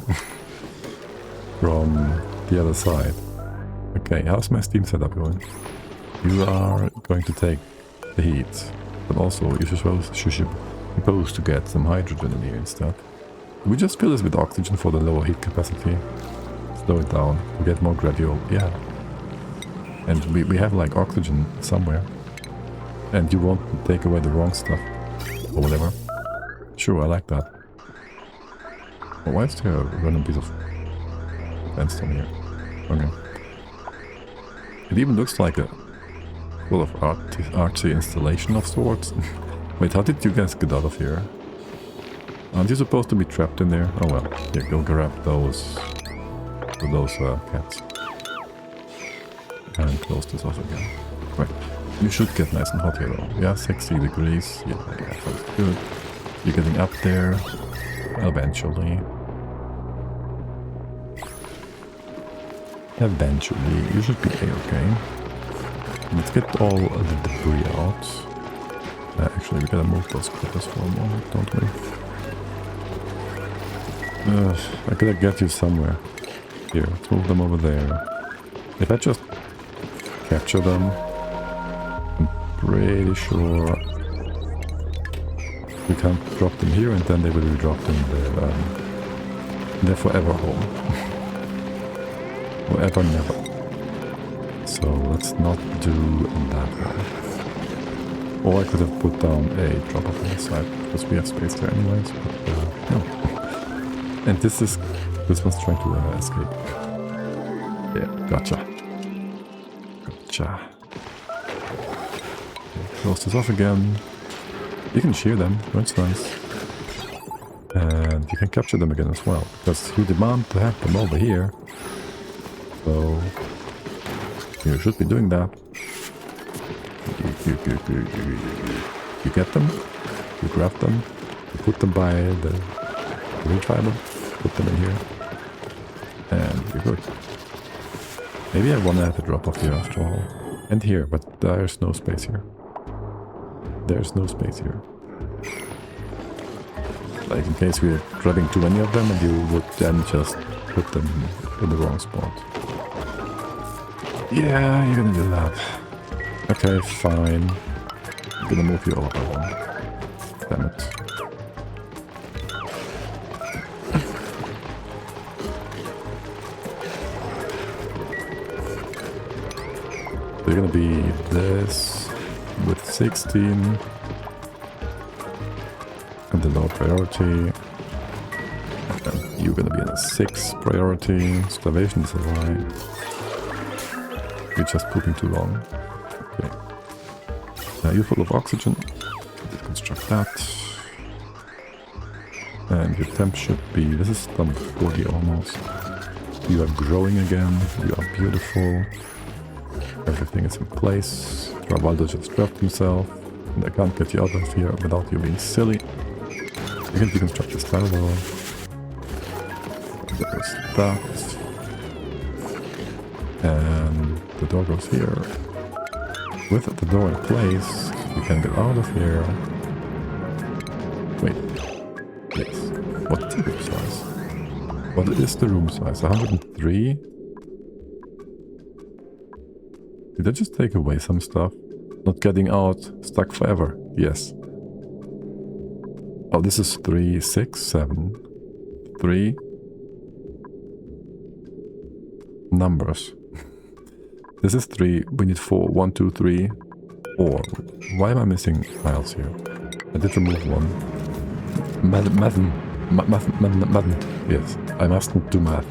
S1: From the other side. Okay, how's my steam setup going? You are going to take the heat. But also you should propose to get some hydrogen in here instead. We just fill this with oxygen for the lower heat capacity. Slow it down. We get more gradual. Yeah. And we have like oxygen somewhere. And you won't take away the wrong stuff. Or whatever. Sure, I like that. Oh, why is there a random piece of sandstone here? Okay. It even looks like a full of artsy installation of sorts. Wait, how did you guys get out of here? Aren't you supposed to be trapped in there? Oh well, here, go grab those cats. And close this off again. Right, you should get nice and hot here though. Yeah, 60 degrees. Yeah, that's good. You're getting up there eventually. Eventually, you should be okay. Let's get all of the debris out. Actually, we gotta move those critters for a moment, don't we? I gotta get you somewhere. Here, let's move them over there. If I just capture them, I'm pretty sure we can't drop them here and then they will be dropped in their forever home. Forever never. So let's not do that one. Or I could have put down a drop off on the side because we have space there anyways, but no. And this one's trying to escape. Yeah, gotcha. Gotcha. Okay, close this off again. You can shear them, that's nice. And you can capture them again as well, because you demand to have them over here. So you should be doing that. You get them, you grab them, you put them by the wind fiber, put them in here, and you're good. Maybe I want to have a drop off here after all. And here, but there's no space here. There's no space here. Like in case we're grabbing too many of them and you would then just put them in the wrong spot. Yeah, you're gonna do that. Okay, fine. I'm gonna move you over by one. Damn it. They're gonna be this with 16 and the low priority. And then you're gonna be in a 6 priority. Starvation is a lie. You're just pooping too long. Okay. Now you're full of oxygen. Deconstruct that. And your temp should be, this is done 40 almost. You are growing again. You are beautiful. Everything is in place. Ravaldo just trapped himself. And I can't get you out of here without you being silly. You can deconstruct this tile though. There's that. And the door goes here. With the door in place, We can get out of here. Wait. Yes. What's the room size? What is the room size? 103? Did I just take away some stuff? Not getting out. Stuck forever. Yes. Oh, this is 3, 6, 7. 3. Numbers. This is 3. We need 4. 1, 2, 3, 4. Why am I missing tiles here? I did remove one. Math. Yes, I mustn't do math.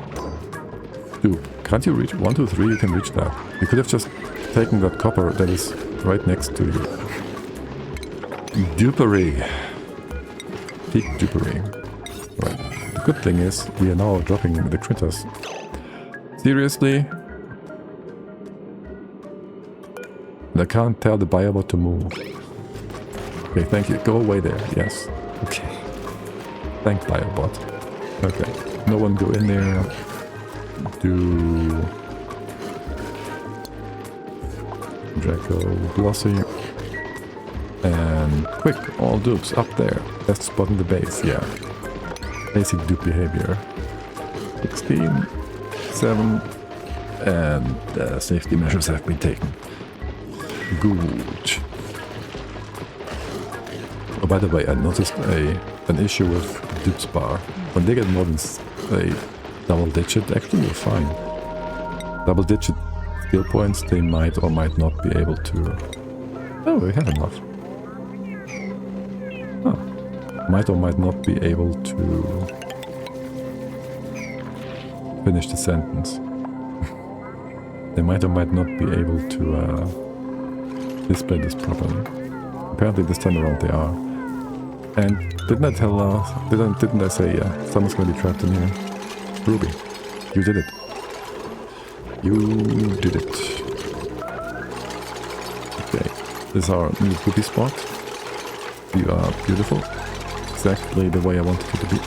S1: 2. Can't you reach 1, 2, 3? You can reach that. You could have just taken that copper that is right next to you. Dupery. Peak dupery. Right. The good thing is we are now dropping the critters. Seriously? And I can't tell the buyer what to move. Okay, thank you. Go away there. Yes. Okay. Thanks, Biobot. Okay. No one go in there. Do... Draco, Glossy. And quick, all dupes up there. Best spot in the base, yeah. Basic dupe behavior. 16, 7, and safety measures have been taken. Good. Oh, by the way, I noticed an issue with Dupe's bar. When they get more than a double digit, actually you're fine. Double digit skill points, they might or might not be able to... Oh, we have enough. Oh. Might or might not be able to finish the sentence. They might or might not be able to display this properly. Apparently this time around they are. And didn't I tell didn't I say someone's gonna be trapped in here? Ruby, you did it. You did it. Okay, this is our new poopy spot. You are beautiful. Exactly the way I wanted it to be.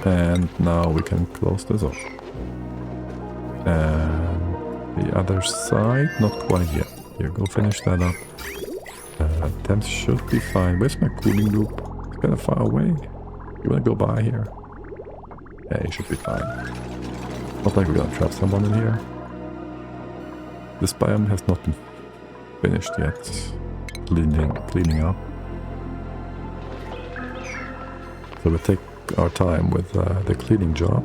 S1: And now we can close this off. And the other side, not quite yet. Here, go finish that up. Temps should be fine. Where's my cooling loop? It's kind of far away. You wanna go by here? Yeah, it should be fine. Not like we're gonna trap someone in here. This biome has not been finished yet. Cleaning up. So we'll take our time with the cleaning job.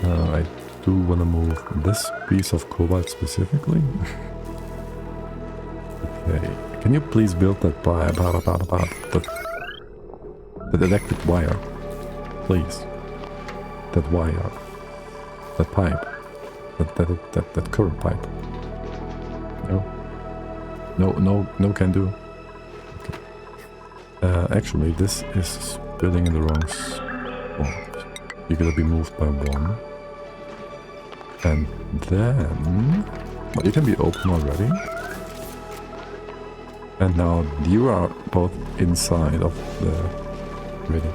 S1: I do want to move this piece of cobalt specifically. Okay, can you please build that that electric wire, please? That wire, that pipe, that current pipe. No can do. Okay. Actually, this is building in the wrong spot. You're gonna be moved by 1. And then... Well, you can be open already. And now you are both inside of the... Really?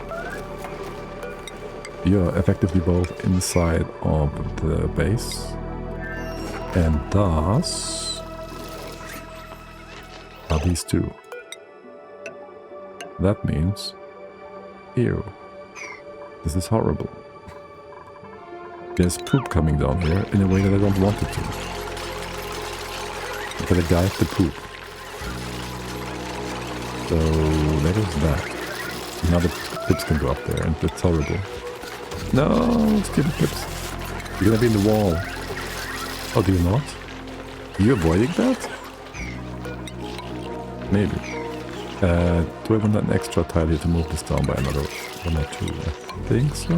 S1: You are effectively both inside of the base. And thus... are these two. That means... Ew. This is horrible. There's poop coming down here in a way that I don't want it to. I gotta guide the poop. So there is that. Now the pips can go up there and it's horrible. No, stupid pips. You're gonna be in the wall. Oh, do you not? Are you avoiding that? Maybe. Do I want an extra tile here to move this down by another 1 or 2? I think so.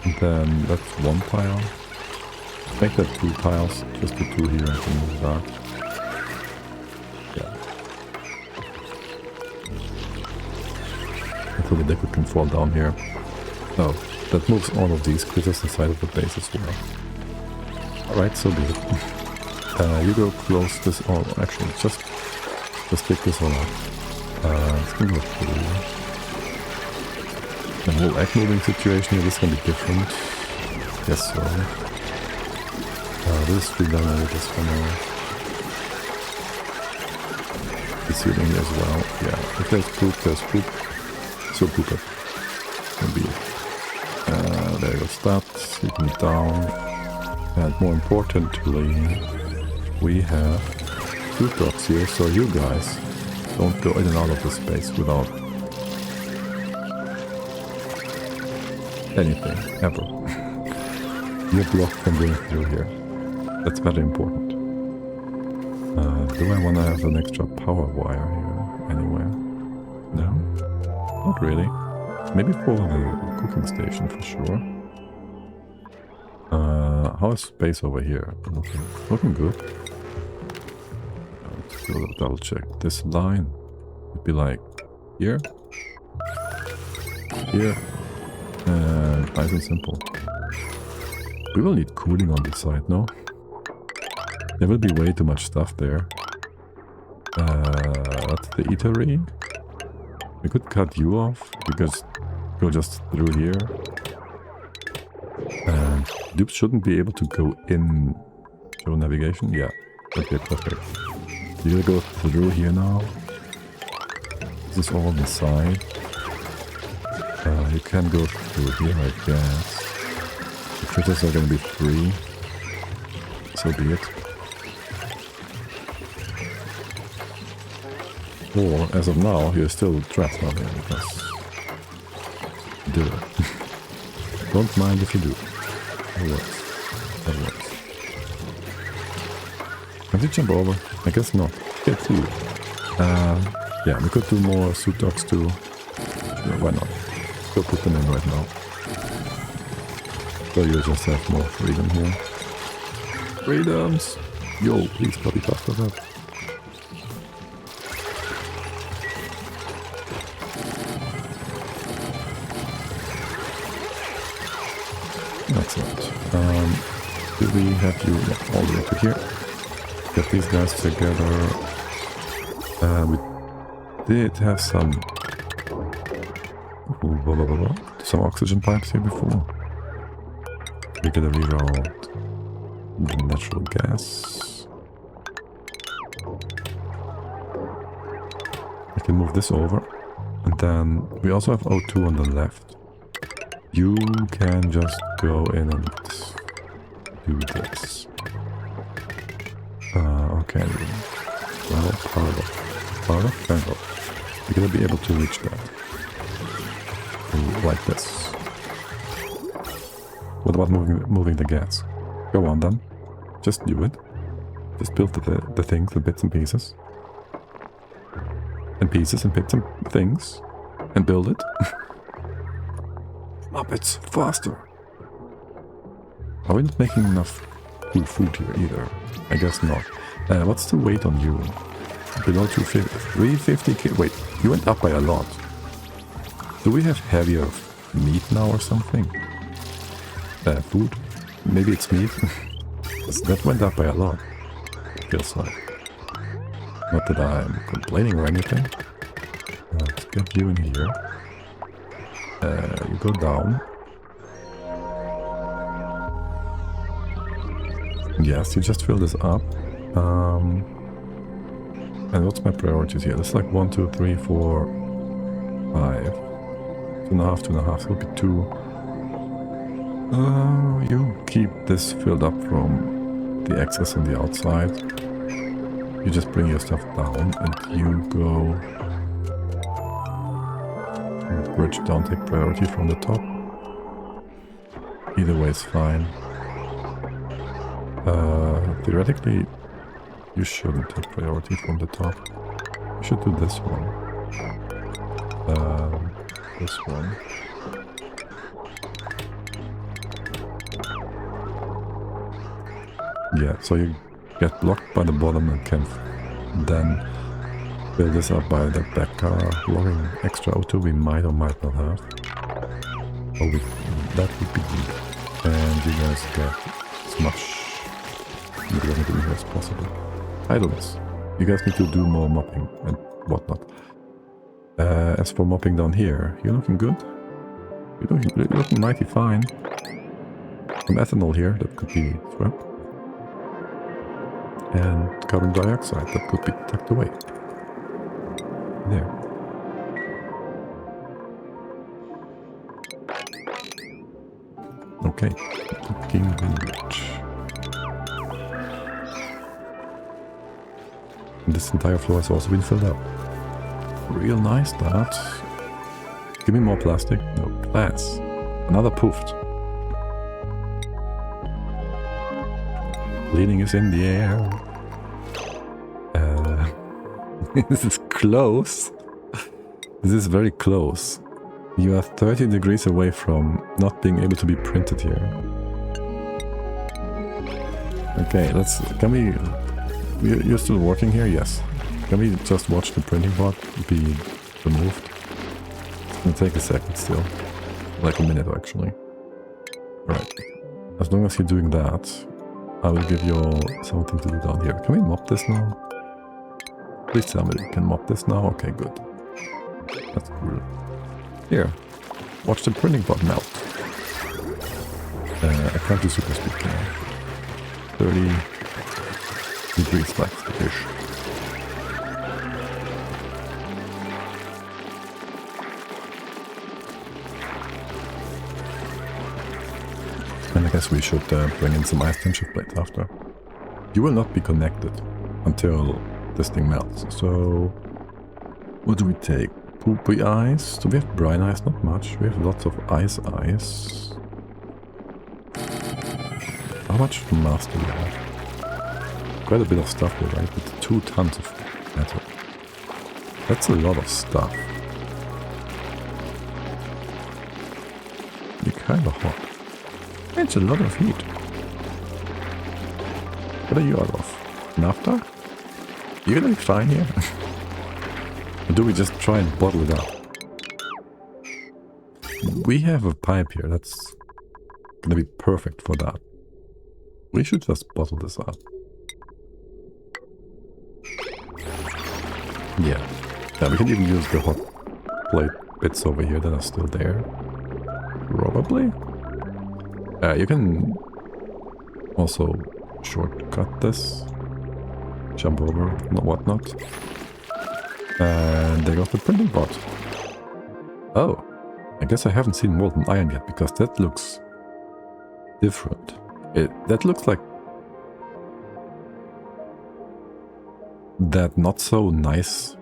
S1: And then that's 1 tile. Make that 2 tiles. Just the 2 here, I can move that. Yeah. Until the liquid can fall down here. Oh, that moves all of these critters inside of the base as well. Alright, so be it. You go close this all. Actually, just take this all out. It's gonna go through. The whole egg moving situation here, this is gonna be different. Yes, so. This is done. I just gonna be sealing here as well. Yeah, if there's poop, there's poop. So poop it. Can be. There goes that. Seeking down. And more importantly, we have 2 dogs here, so you guys don't go in and out of the space without anything, ever. You're blocked from going through here. That's very important. Do I want to have an extra power wire here anywhere? No? Not really. Maybe for the cooking station for sure. How is space over here? Looking good. Let's do a double check. This line would be like here, here, and nice and simple. We will need cooling on this side, no? There will be way too much stuff there. That's the eatery. We could cut you off because go just through here. And dupes shouldn't be able to go in. Show navigation? Yeah. Okay, perfect. You're gonna go through here now. This is all on the side. You can go through here, I guess. The critters are gonna be free. So be it. Or, as of now, you're still trapped out here because... Do it. Don't mind if you do. That works. That works. Can you jump over? I guess not. Get through. Yeah, we could do more suit dogs too. Yeah, why not? Go put them in right now. So you just have more freedom here. Freedoms! Yo, please copy faster that. Excellent. Do we have you all the way to here? Get these guys together. We did have some oxygen pipes here before. We gotta reroute the natural gas. We can move this over. And then we also have O2 on the left. You can just go in and do this. Okay. Well, power of. You're gonna be able to reach that. Like this. What about moving the gas? Go on then. Just do it. Just build the things, the bits and pieces. And pieces and bits and things. And build it. Muppets, faster! Are we not making enough food here either? I guess not. What's the weight on you? Below 250, 350 k. Wait, you went up by a lot. Do we have heavier meat now or something? Food? Maybe it's meat? That went up by a lot. Feels like. Not that I'm complaining or anything. Let's get you in here. You go down. Yes, you just fill this up. And what's my priorities here? It's like 1, 2, 3, 4, 5. 2.5, 2.5. So it'll be 2. You keep this filled up from the excess on the outside. You just bring your stuff down and you go... Bridge don't take priority from the top. Either way is fine. Theoretically, you shouldn't take priority from the top. You should do this one. This one. Yeah, so you get blocked by the bottom and can then build this up by the back car, logging extra O2 we might or might not have. Oh, that would be good. And you guys get as much revenue here as possible. Idleness. You guys need to do more mopping and whatnot. As for mopping down here, you're looking good. You're looking mighty fine. Some ethanol here, that could be swapped. and carbon dioxide that could be tucked away. There. Okay, looking good. And this entire floor has also been filled up. Real nice, that. Give me more plastic. No, glass. Another poofed. Leaning is in the air. This is close. This is very close. You are 30 degrees away from not being able to be printed here. Okay, can we... You're still working here? Yes. Can we just watch the printing bot be removed? It's gonna take a second still. Like a minute actually. Alright. As long as you're doing that, I will give you all something to do down here. Can we mop this now? Please tell me we can mop this now. Okay, good. That's cool. Here, watch the printing bot melt. I can't do super speed now. 30 degrees like-ish. And I guess we should bring in some ice tension plate after. You will not be connected until this thing melts. So, what do we take? Poopy ice? Do we have brine ice? Not much. We have lots of ice. How much mass do we have? Quite a bit of stuff here, right? With 2 tons of metal. That's a lot of stuff. You're kind of hot. It's a lot of heat. What are you out of? Naphtha? You're gonna be fine here? Or do we just try and bottle it up? We have a pipe here that's gonna be perfect for that. We should just bottle this up. Yeah. We can even use the hot plate bits over here that are still there. Probably. You can also shortcut this. Jump over, whatnot. And there goes the printing bot. Oh, I guess I haven't seen molten iron yet, because that looks different. That looks like that not so nice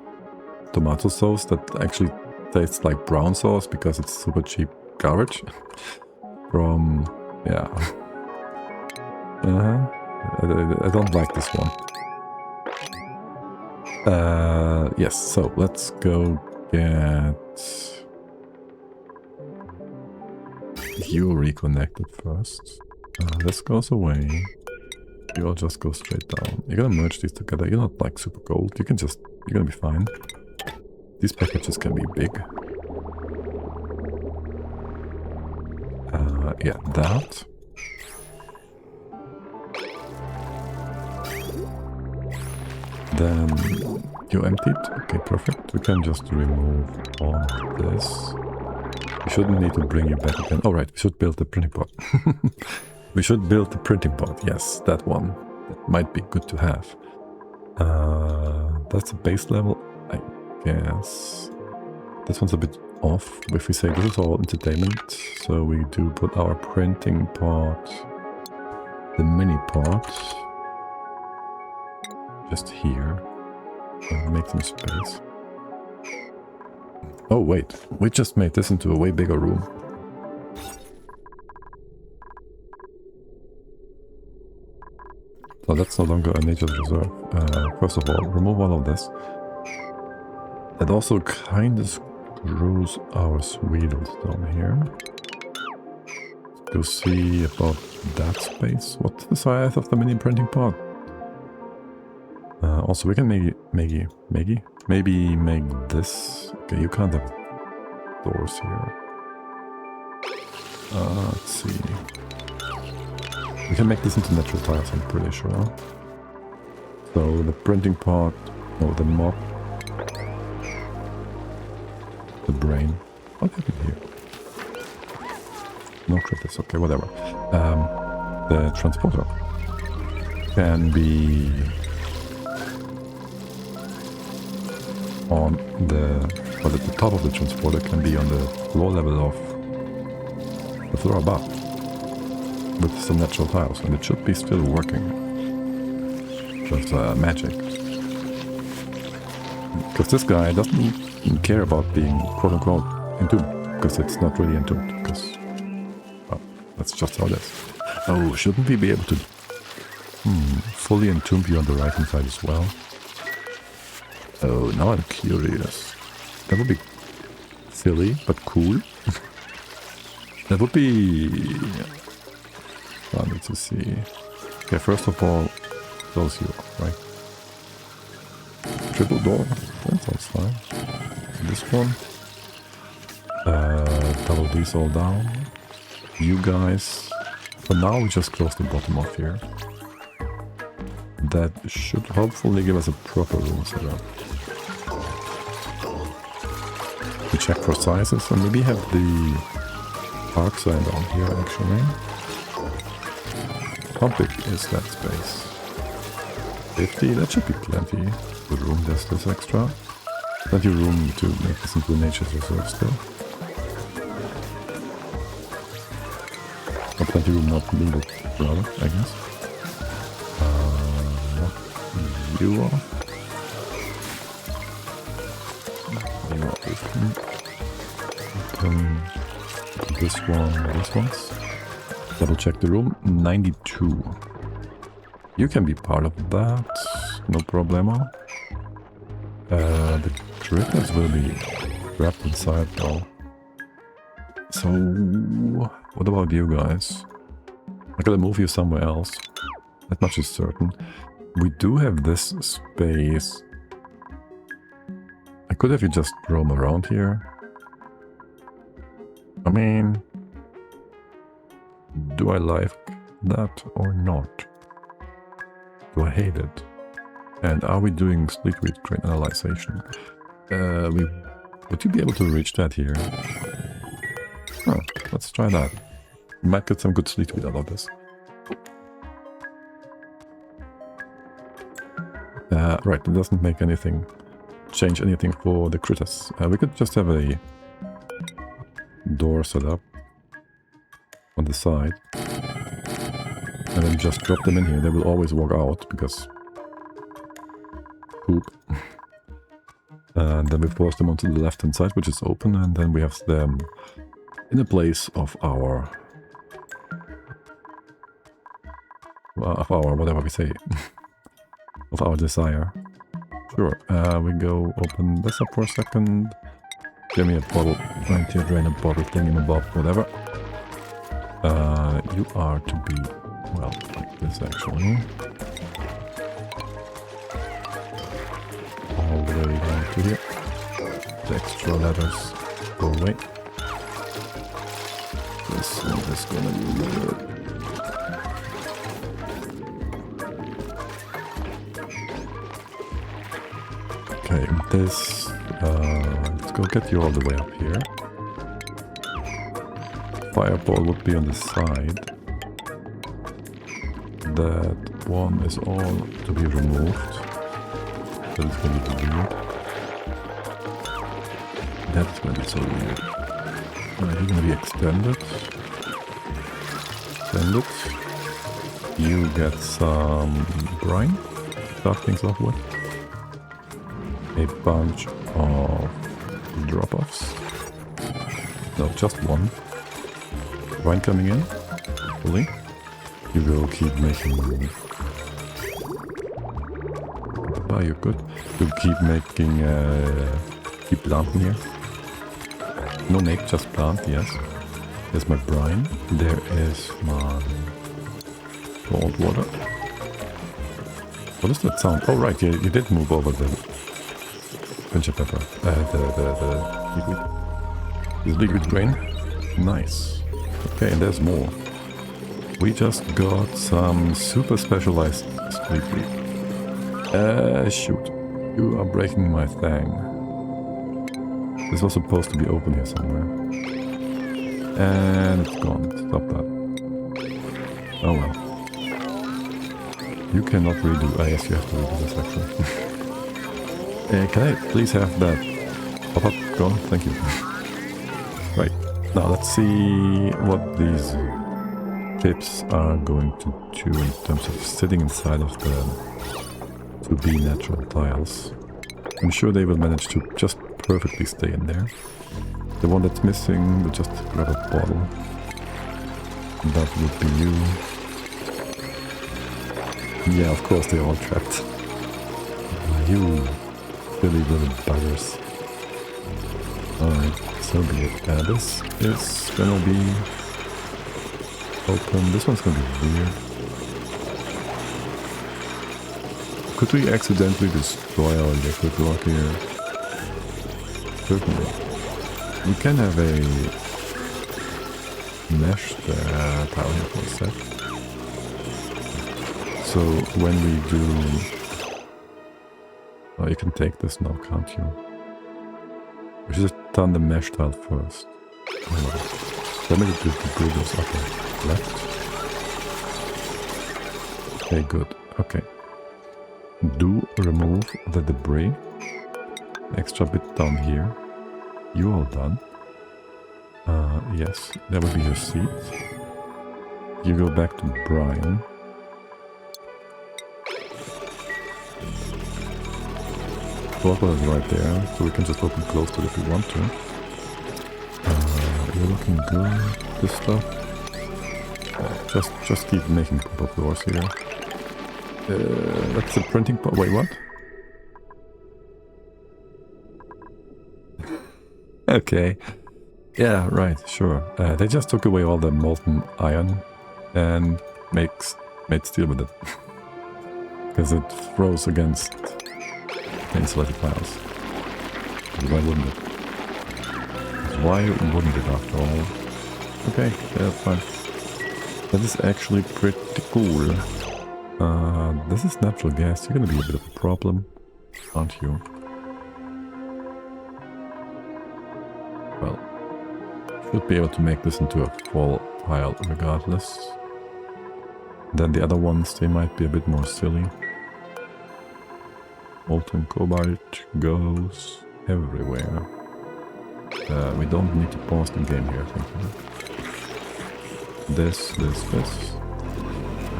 S1: tomato sauce that actually tastes like brown sauce because it's super cheap garbage. From, yeah. I don't like this one. Yes, so let's go get you reconnected first. This goes away. You'll just go straight down. You're gonna merge these together. You're not like super gold. You're gonna be fine. These packages can be big. Yeah, that. Then you emptied. Okay, perfect. We can just remove all this. We shouldn't need to bring you back again. Oh, right, we should build the printing pot. We should build the printing pot. Yes, that one. That might be good to have. That's the base level, I guess. This one's a bit off. If we say this is all entertainment, so we do put our printing pot, the mini pot, just here. Make some space. Oh wait, we just made this into a way bigger room. So that's no longer a nature's reserve. First of all, remove all of this. It also kind of screws our wheels down here. To see about that space. What's the size of the mini printing pot? Also, we can maybe make this. Okay, you can't have doors here. Let's see. We can make this into natural tiles, I'm pretty sure. So the printing pot, no, the mop, the brain. What happened here? No critters. Okay, whatever. The transporter. can be on at the top of the transporter, can be on the floor level of the floor above with some natural tiles, and it should be still working. Just magic. Because this guy doesn't care about being quote-unquote entombed, because it's not really entombed, because well, that's just how it is. Oh, shouldn't we be able to fully entomb you on the right hand side as well? Oh, now I'm curious. That would be silly, but cool. That would be funny to see. Okay, first of all, close you up, right? Triple door, that sounds fine. This one. Double these all down. You guys. For now, we just close the bottom off here. That should hopefully give us a proper room setup. We check for sizes and maybe have the park sign down here actually. How big is that space? 50? That should be plenty. Good room, there's this extra. Plenty of room to make this into a nature's reserve still. Or plenty of room not needed, rather, I guess. You are. You are open this one, this one's. Double check the room. 92. You can be part of that. No problemo. The critters will be trapped inside though. So, what about you guys? I gotta move you somewhere else. That much is certain. We do have this space. I could have you just roam around here. I mean, do I like that or not? Do I hate it? And are we doing split read crate analyzation? Would you be able to reach that here? Huh, let's try that. We might get some good sleep read out of this. Right, it doesn't make anything, change anything for the critters. We could just have a door set up on the side and then just drop them in here. They will always walk out because poop. And then we force them onto the left hand side, which is open, and then we have them in a place of our whatever we say. Of our desire. Sure, we go open this up for a second. Give me a bottle, to drain a bottle, thingamabob, whatever. You are to be, well, like this actually. All the way down to here. The extra letters go away. This one is gonna be weird. Okay, this, let's go get you all the way up here. Fireball would be on the side. That one is all to be removed. That is going to be weird. That is going to be so weird. You're going to be extended. Extended. You get some brine. Start things off with. A bunch of drop-offs. No, just one. Wine coming in, hopefully. You will keep making... Oh, you're good. You'll keep making... keep planting here. No make, just plant, yes. There's my brine. There is my... cold water. What is that sound? Oh, right, you did move over the... pinch of pepper. The liquid. This liquid grain. Nice. Okay, and there's more. We just got some super specialized sleep read. Shoot. You are breaking my thing. This was supposed to be open here somewhere. And it's gone. Stop that. Oh well. You cannot redo. Ah, yes, you have to redo this actually. Can I please have that pop-up gone? Thank you. Right. Now let's see what these pips are going to do in terms of sitting inside of the to-be natural tiles. I'm sure they will manage to just perfectly stay in there. The one that's missing will just grab a bottle. That would be you. Yeah, of course they're all trapped. You silly little buggers. Alright, so be it. This is gonna be open. This one's gonna be weird. Could we accidentally destroy our liquid rock here? Certainly. We can have a mesh tile here for a sec. So when we do... Oh, you can take this now, can't you? We should have done the mesh tile first. Oh, let me do the builders. Okay, left. Okay, good. Okay. Do remove the debris. Extra bit down here. You all done. Yes, that will be your seat. You go back to Brian. Bottle is right there, so we can just open close to it if we want to. You're looking good. This stuff. Just keep making pop-up doors here. That's the printing part. Wait, what? Okay. Yeah, right, sure. They just took away all the molten iron and made steel with it. Because it froze against insulated tiles. Why wouldn't it? Why wouldn't it after all? Okay, yeah, that's fine. That is actually pretty cool. This is natural gas. You're gonna be a bit of a problem, aren't you? Well, should be able to make this into a full tile regardless. Then the other ones, they might be a bit more silly. Molten cobalt goes everywhere. We don't need to pause the game here, I think. This. And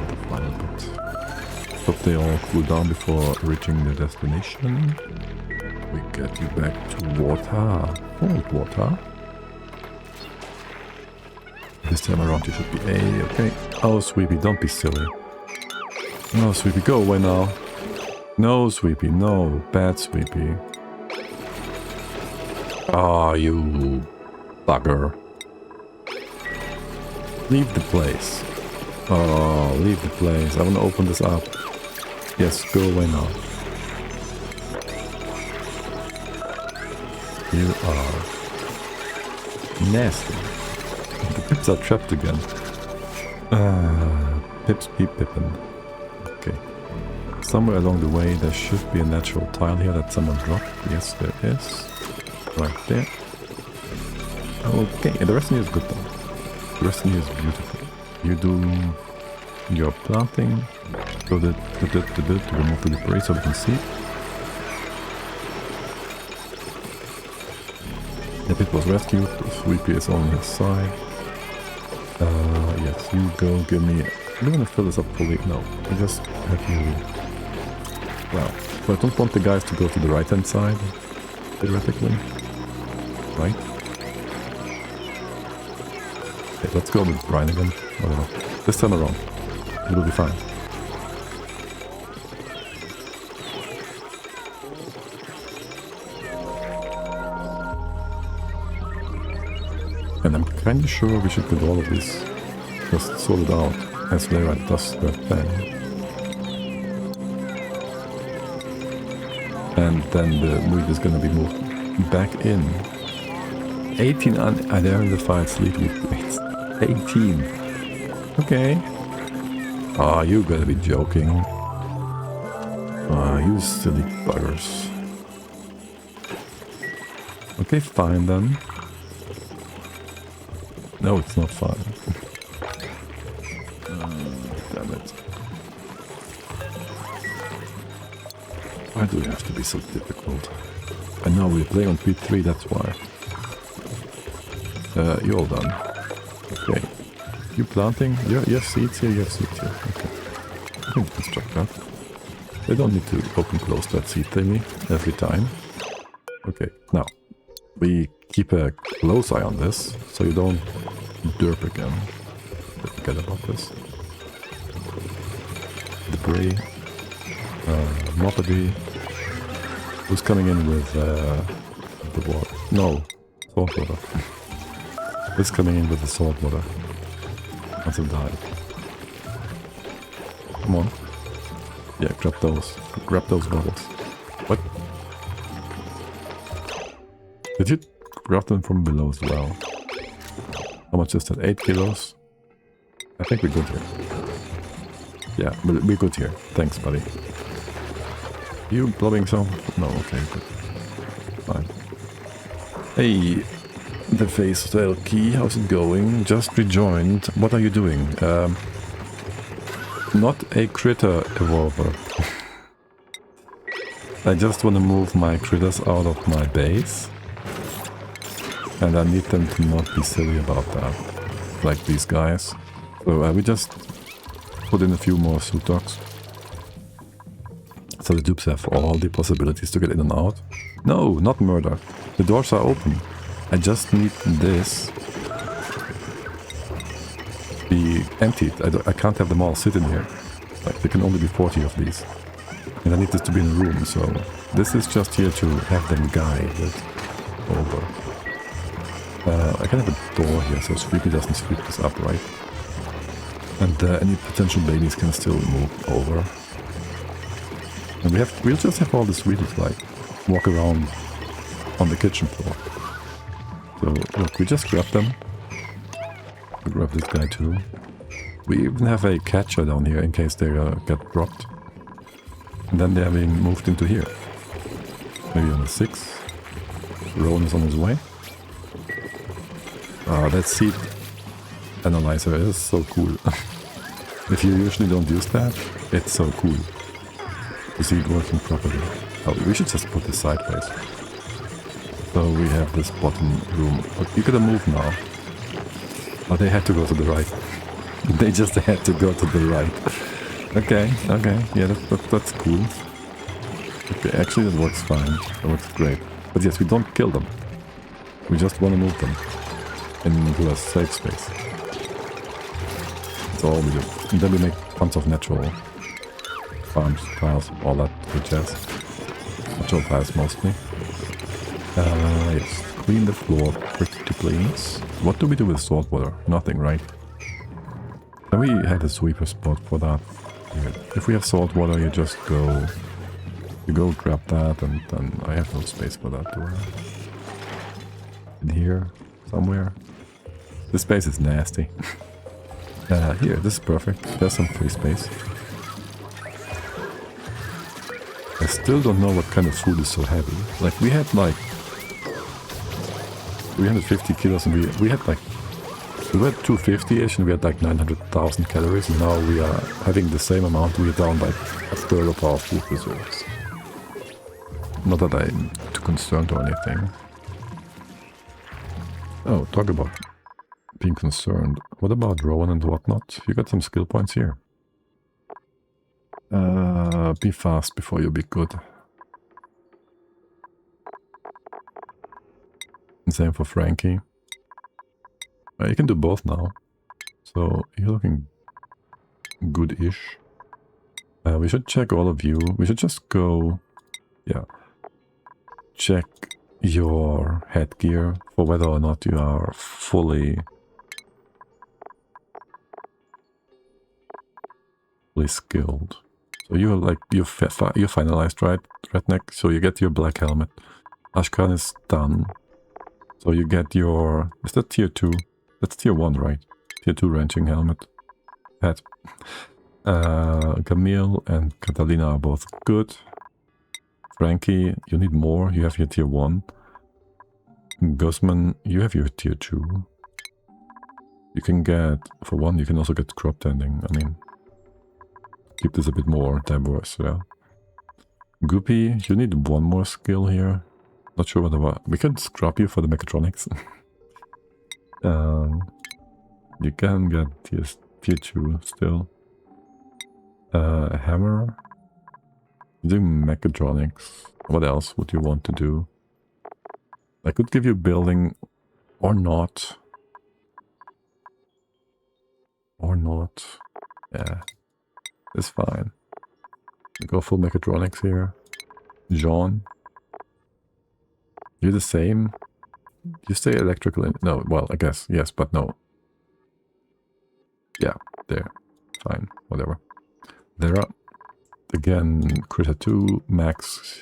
S1: the final bit. Hope they all cool down before reaching the destination. We get you back to water. Cold water. This time around you should be A, okay. Oh, Sweepy, don't be silly. No, Sweepy, go away now. No, Sweepy, no. Bad Sweepy. Ah, you bugger. Leave the place. Oh, leave the place. I want to open this up. Yes, go away now. You are nasty. The pips are trapped again. Pips be pippin'. Okay. Somewhere along the way there should be a natural tile here that someone dropped. Yes, there is. Right there. Okay, and the rest of here is good though. The rest of here is beautiful. You do your planting. To remove the debris so we can see. The pit was rescued. The Sweepy is on his side. Yes, you go give me... I'm gonna fill this up fully. No, I just have you... Well, so I don't want the guys to go to the right hand side, theoretically. Right? Okay, let's go with Brian again. Whatever. This time around. It will be fine. And I'm kinda sure we should get all of this just sorted out as Lara does their thing. And then the mood is gonna be moved back in. 18 unidentified sleepy plates. 18. Okay. Ah, you gotta be joking. Ah, you silly buggers. Okay, fine then. No, it's not fine. Damn it. Why do you have to be so difficult? I know we're playing on P3, that's why. You're all done. Okay. You planting? You have seeds here, you have seeds here. Okay. I think we can construct that. They don't need to open close that seed thingy every time. Okay, now. We keep a close eye on this, so you don't derp again. Forget about this. Debris. Mopedy. Who's coming in with the water? No, salt water. Who's coming in with the salt water? Once I've died. Come on. Yeah, grab those. Grab those bottles. What? Did you grab them from below as well? How much is that? 8 kilos? I think we're good here. Yeah, we're good here. Thanks, buddy. You blowing some? No, okay, good. Fine. Hey, the face key, how's it going? Just rejoined. What are you doing? Not a critter evolver. I just want to move my critters out of my base. And I need them to not be silly about that. Like these guys. So we just put in a few more suit dogs. So the dupes have all the possibilities to get in and out. No, not murder. The doors are open. I just need this be emptied. I can't have them all sitting here. Like, there can only be 40 of these. And I need this to be in a room, so this is just here to have them guided over. I can have a door here, so Sweepy doesn't sweep this up, right? And any potential babies can still move over. And we'll just have all the sweeties, like, walk around on the kitchen floor. So, look, we just grab them. We grab this guy too. We even have a catcher down here in case they get dropped. And then they are being moved into here. Maybe on the 6. Rowan is on his way. That seed analyzer is so cool. If you usually don't use that, it's so cool to see it working properly. Oh, we should just put this sideways. So we have this bottom room. Oh, you gotta move now. Oh, they had to go to the right. They just had to go to the right. Okay, okay, yeah, that's cool. Okay, actually that works fine. That works great. But yes, we don't kill them. We just want to move them into a safe space. That's all we do. And then we make tons of natural farms, tiles, all that good jazz. Natural tiles mostly. Yes, clean the floor pretty please. What do we do with salt water? Nothing, right? Then we had a sweeper spot for that. If we have salt water, you just go... You go grab that, and then I have no space for that, do I? In here, somewhere. This space is nasty. Here, this is perfect. There's some free space. I still don't know what kind of food is so heavy. Like, we had like 350 kilos and we had like... We were 250-ish and we had like 900,000 calories, and now we are having the same amount. We are down like a third of our food reserves. Not that I'm too concerned or anything. Oh, talk about being concerned. What about Rowan and whatnot? You got some skill points here. Be fast before you be good. And same for Frankie. You can do both now. So you're looking good-ish. We should check all of you. We should just go... Yeah. Check your headgear for whether or not you are fully skilled. So you're like, you're finalized, right, Redneck? So you get your black helmet. Ashkan is done. So you get your... Is that tier 2? That's tier 1, right? Tier 2 ranching helmet. Hat. Camille and Catalina are both good. Frankie, you need more. You have your tier 1. Guzman, you have your tier 2. You can get... For one, you can also get crop tending. I mean... Keep this a bit more diverse, yeah. Goopy, you need one more skill here. Not sure whether we can scrap you for the mechatronics. You can get tier 2 still. Hammer. You do mechatronics. What else would you want to do? I could give you building or not. Or not. Yeah. It's fine. We go full mechatronics here. Jean. You're the same. You say electrical in... No, well, I guess. Yes, but no. Yeah, there. Fine. Whatever. There are... Again, critter 2, max.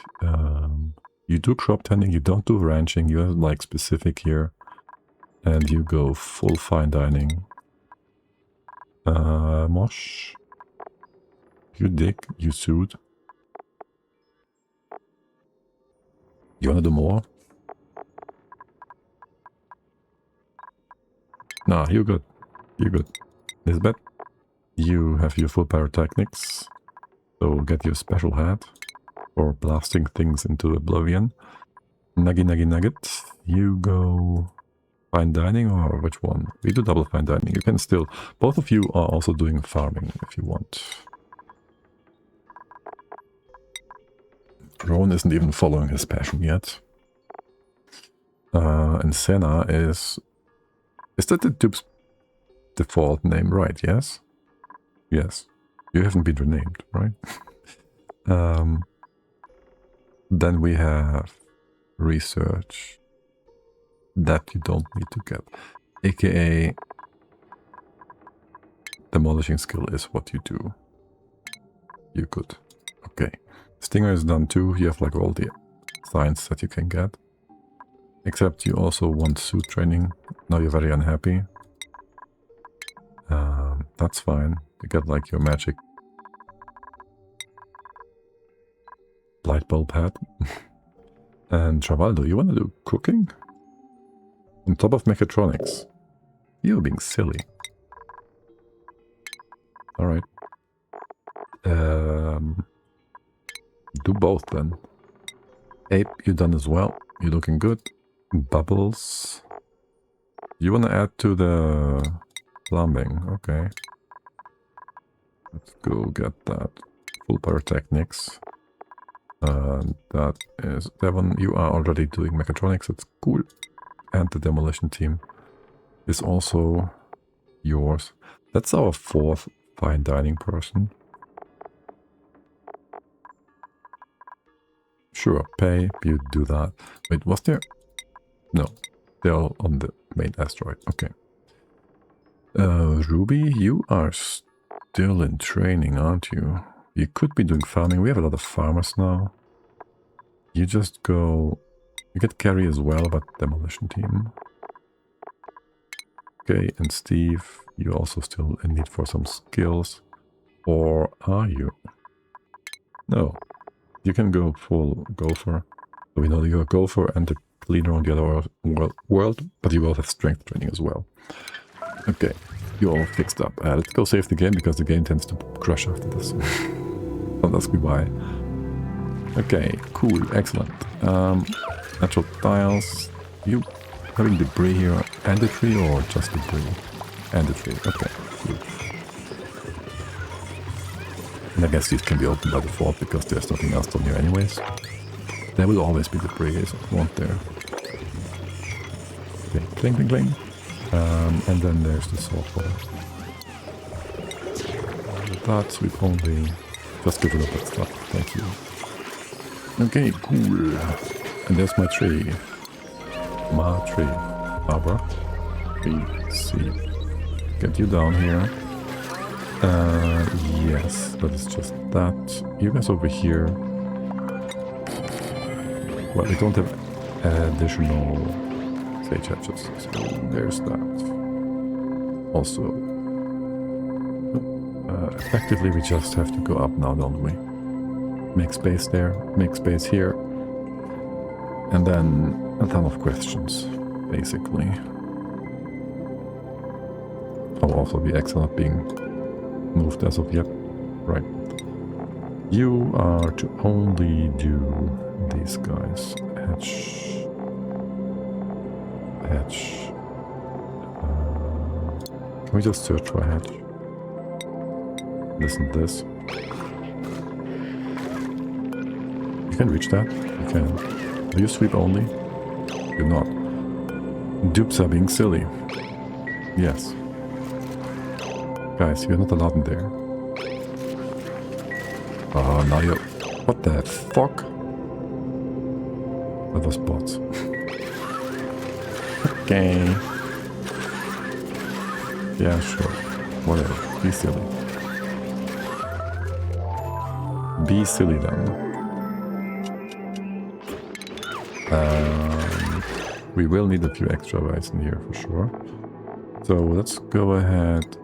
S1: You do crop tending, you don't do ranching. You're like specific here. And you go full fine dining. Mosh. You dig, you suit. You wanna do more? Nah, you're good. You're good. Lisbeth, you have your full pyrotechnics. So get your special hat for blasting things into oblivion. Nugget, you go fine dining or which one? We do double fine dining. You can still... Both of you are also doing farming if you want. Ron isn't even following his passion yet. And Senna is... Is that the dupe's default name, right? Yes? Yes. You haven't been renamed, right? Then we have research. That you don't need to get. AKA demolishing skill is what you do. You could. Okay. Stinger is done too. You have like all the signs that you can get. Except you also want suit training. Now you're very unhappy. That's fine. You get like your magic light bulb hat. And Travaldo, you want to do cooking? On top of mechatronics. You're being silly. Alright. Do both then. Ape, you done as well. You're looking good. Bubbles. You want to add to the plumbing. Okay. Let's go get that. Full pyrotechnics. That is Devon. You are already doing mechatronics. That's cool. And the demolition team is also yours. That's our 4th fine dining person. Sure, pay, you do that. Wait, was there? No, they're all on the main asteroid. Okay. Ruby, you are still in training, aren't you? You could be doing farming. We have a lot of farmers now. You just go... You get carry as well, but demolition team. Okay, and Steve, you also still in need for some skills. Or are you? No. You can go full gopher. So we know you're a gopher and the cleaner on the other world, but you will have strength training as well. Okay, you're all fixed up. Let's go save the game because the game tends to crash after this. Don't ask me why. Okay, cool, excellent. Natural tiles. You having debris here and the tree or just debris? And the tree, okay, cool. And I guess these can be opened by default because there's nothing else down here anyways. There will always be debris, won't there? Okay, cling, cling, cling. And then there's the saltwater. That sweep only. Just give it up that stuff, thank you. Okay, cool. And there's my tree. My tree. Barbara. See. Get you down here. Yes, but it's just that. You guys over here. Well, we don't have additional sage hatches, so there's that. Also, effectively we just have to go up now, don't we? Make space there, make space here, and then a ton of questions, basically. Oh, also the X are not being moved as of yet. Right. You are to only do these guys. Hatch. Hatch. Can we just search for a hatch? Listen to this. You can reach that? You can. Do you sweep only? Do not. Dupes are being silly. Yes. Guys, you're not allowed in there. Oh, now you're... What the fuck? That was bots. Okay. Yeah, sure. Whatever. Be silly. Be silly then. We will need a few extra rice in here for sure. So let's go ahead.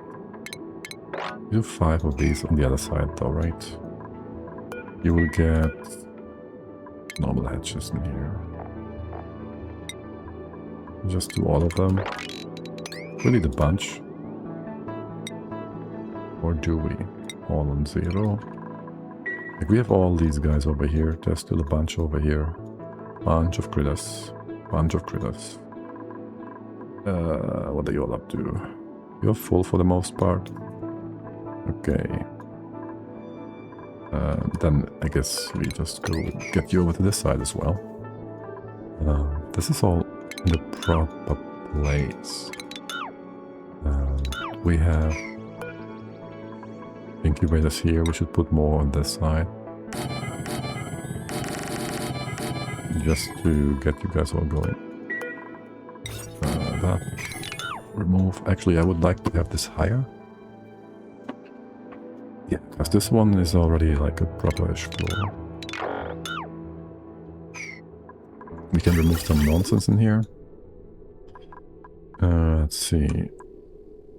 S1: Do 5 of these on the other side though, right? You will get normal hatches in here. Just do all of them. We need a bunch. Or do we? All on 0. Like we have all these guys over here. There's still a bunch over here. Bunch of critters. Bunch of critters. What are you all up to? You're full for the most part. Okay. Then I guess we just go get you over to this side as well. This is all in the proper place. We have incubators here. We should put more on this side. Just to get you guys all going. That. Remove. Actually, I would like to have this higher. Yeah, because this one is already like a proper-ish floor. We can remove some nonsense in here. Let's see.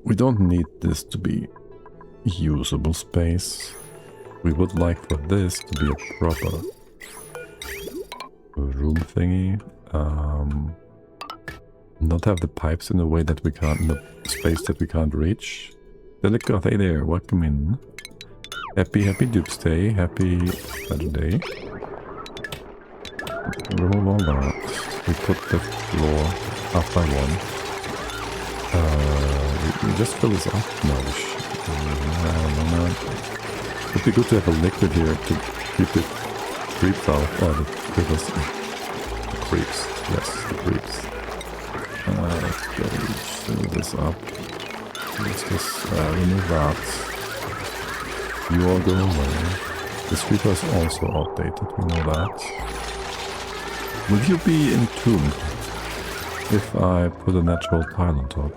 S1: We don't need this to be usable space. We would like for this to be a proper room thingy. Not have the pipes in a way that we can't, in the space that we can't reach. Delicate, hey there, welcome in. Happy Dupes Day, happy Saturday. Remove all that. We put the floor up by 1. We just fill this up? No, we should. It would be good to have a liquid here to keep the creeps out. The critters. The creeps. Yes, the creeps. Let's go fill this up. Let's just remove that. You all go away. This creeper is also outdated, we know that. Will you be entombed if I put a natural tile on top?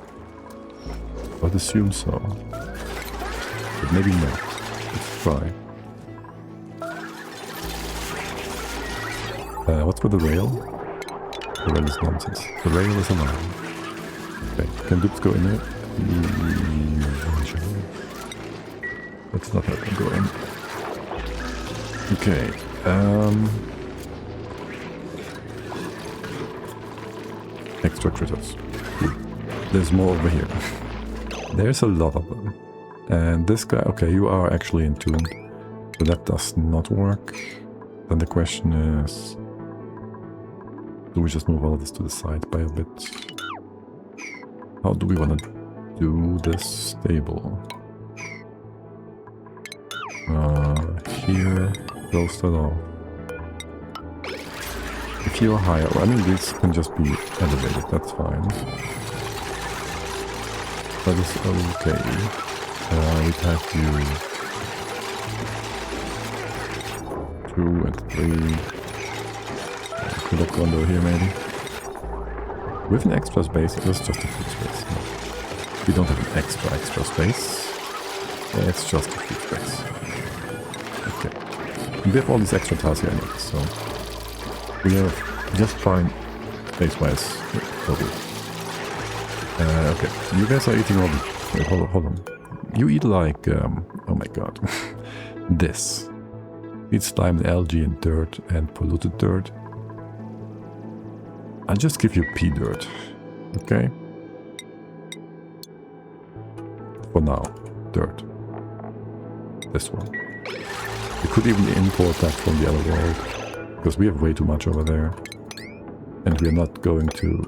S1: I would assume so. But maybe not. Let's try. What's with the rail? The rail is nonsense. The rail is alive. Okay, can dupes go in it? Let's not let them go in. Okay, extra critters. There's more over here. There's a lot of them. And this guy, okay, you are actually entombed. So that does not work. Then the question is, do we just move all of this to the side by a bit? How do we want to do this stable? Here, close that off. If you're higher, I mean, these can just be elevated, that's fine. That is okay. We have you 2 and 3. Could have gone over here maybe. With an extra space, that's just a food space. No. We don't have an extra space. It's just a food space. Okay. And we have all these extra tiles here anyway, so we are just fine space-wise. Totally. Okay, you guys are eating all the... Wait, hold on. You eat like... oh my god. This. Eat slime and algae and dirt and polluted dirt. I'll just give you pea dirt. Okay? For now. Dirt. This one. We could even import that from the other world, because we have way too much over there. And we're not going to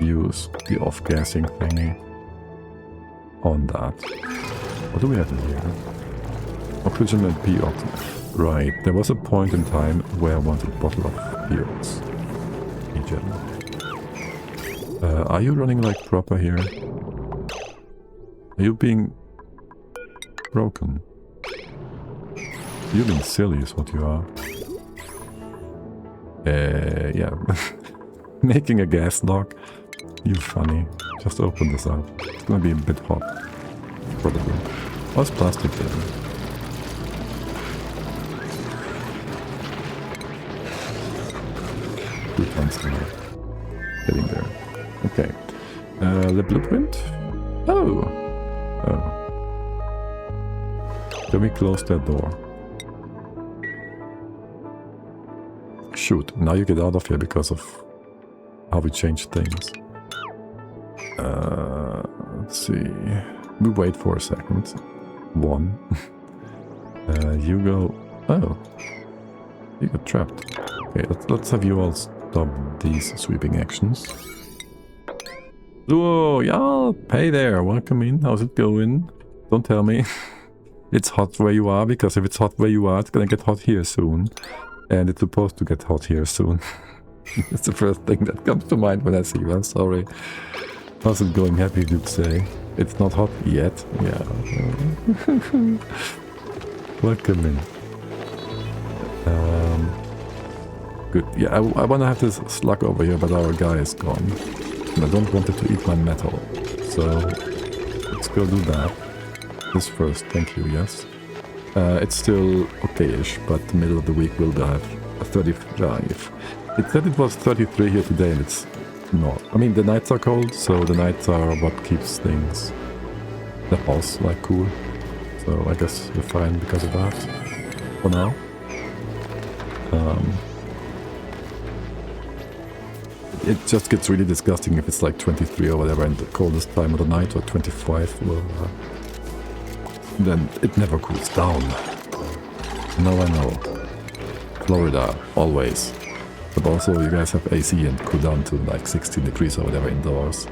S1: use the off-gassing thingy on that. What do we have in here? Oxygen and P-Ox. Right, there was a point in time where I wanted a bottle of P-Ox. Are you running like proper here? Are you being broken? You're being silly is what you are. Yeah. Making a gas lock? You funny. Just open this up. It's gonna be a bit hot. Probably. What's plastic there? Two tons now. Getting there. Okay. The blueprint? Oh! Oh. Can we close that door? Shoot, now you get out of here because of how we change things. Let's see. We wait for a second. One. You go... Oh. You got trapped. Okay, let's have you all stop these sweeping actions. Whoa, yeah, hey there, welcome in. How's it going? Don't tell me. It's hot where you are, because if it's hot where you are, it's gonna get hot here soon. And it's supposed to get hot here soon. It's the first thing that comes to mind when I see you. I'm sorry. How's it going? Happy to say. It's not hot yet. Yeah. Welcome in. Good. Yeah, I want to have this slug over here, but our guy is gone. And I don't want it to eat my metal. So, let's go do that. This first, thank you, yes. It's still okay-ish, but the middle of the week will have a 35. It said it was 33 here today, and it's not. I mean, the nights are cold, so the nights are what keeps things, the house, like, cool. So I guess we're fine because of that, for now. It just gets really disgusting if it's like 23 or whatever in the coldest time of the night, or 25, well, then it never cools down. Now I know. Florida, always. But also you guys have AC and cool down to like 16 degrees or whatever indoors.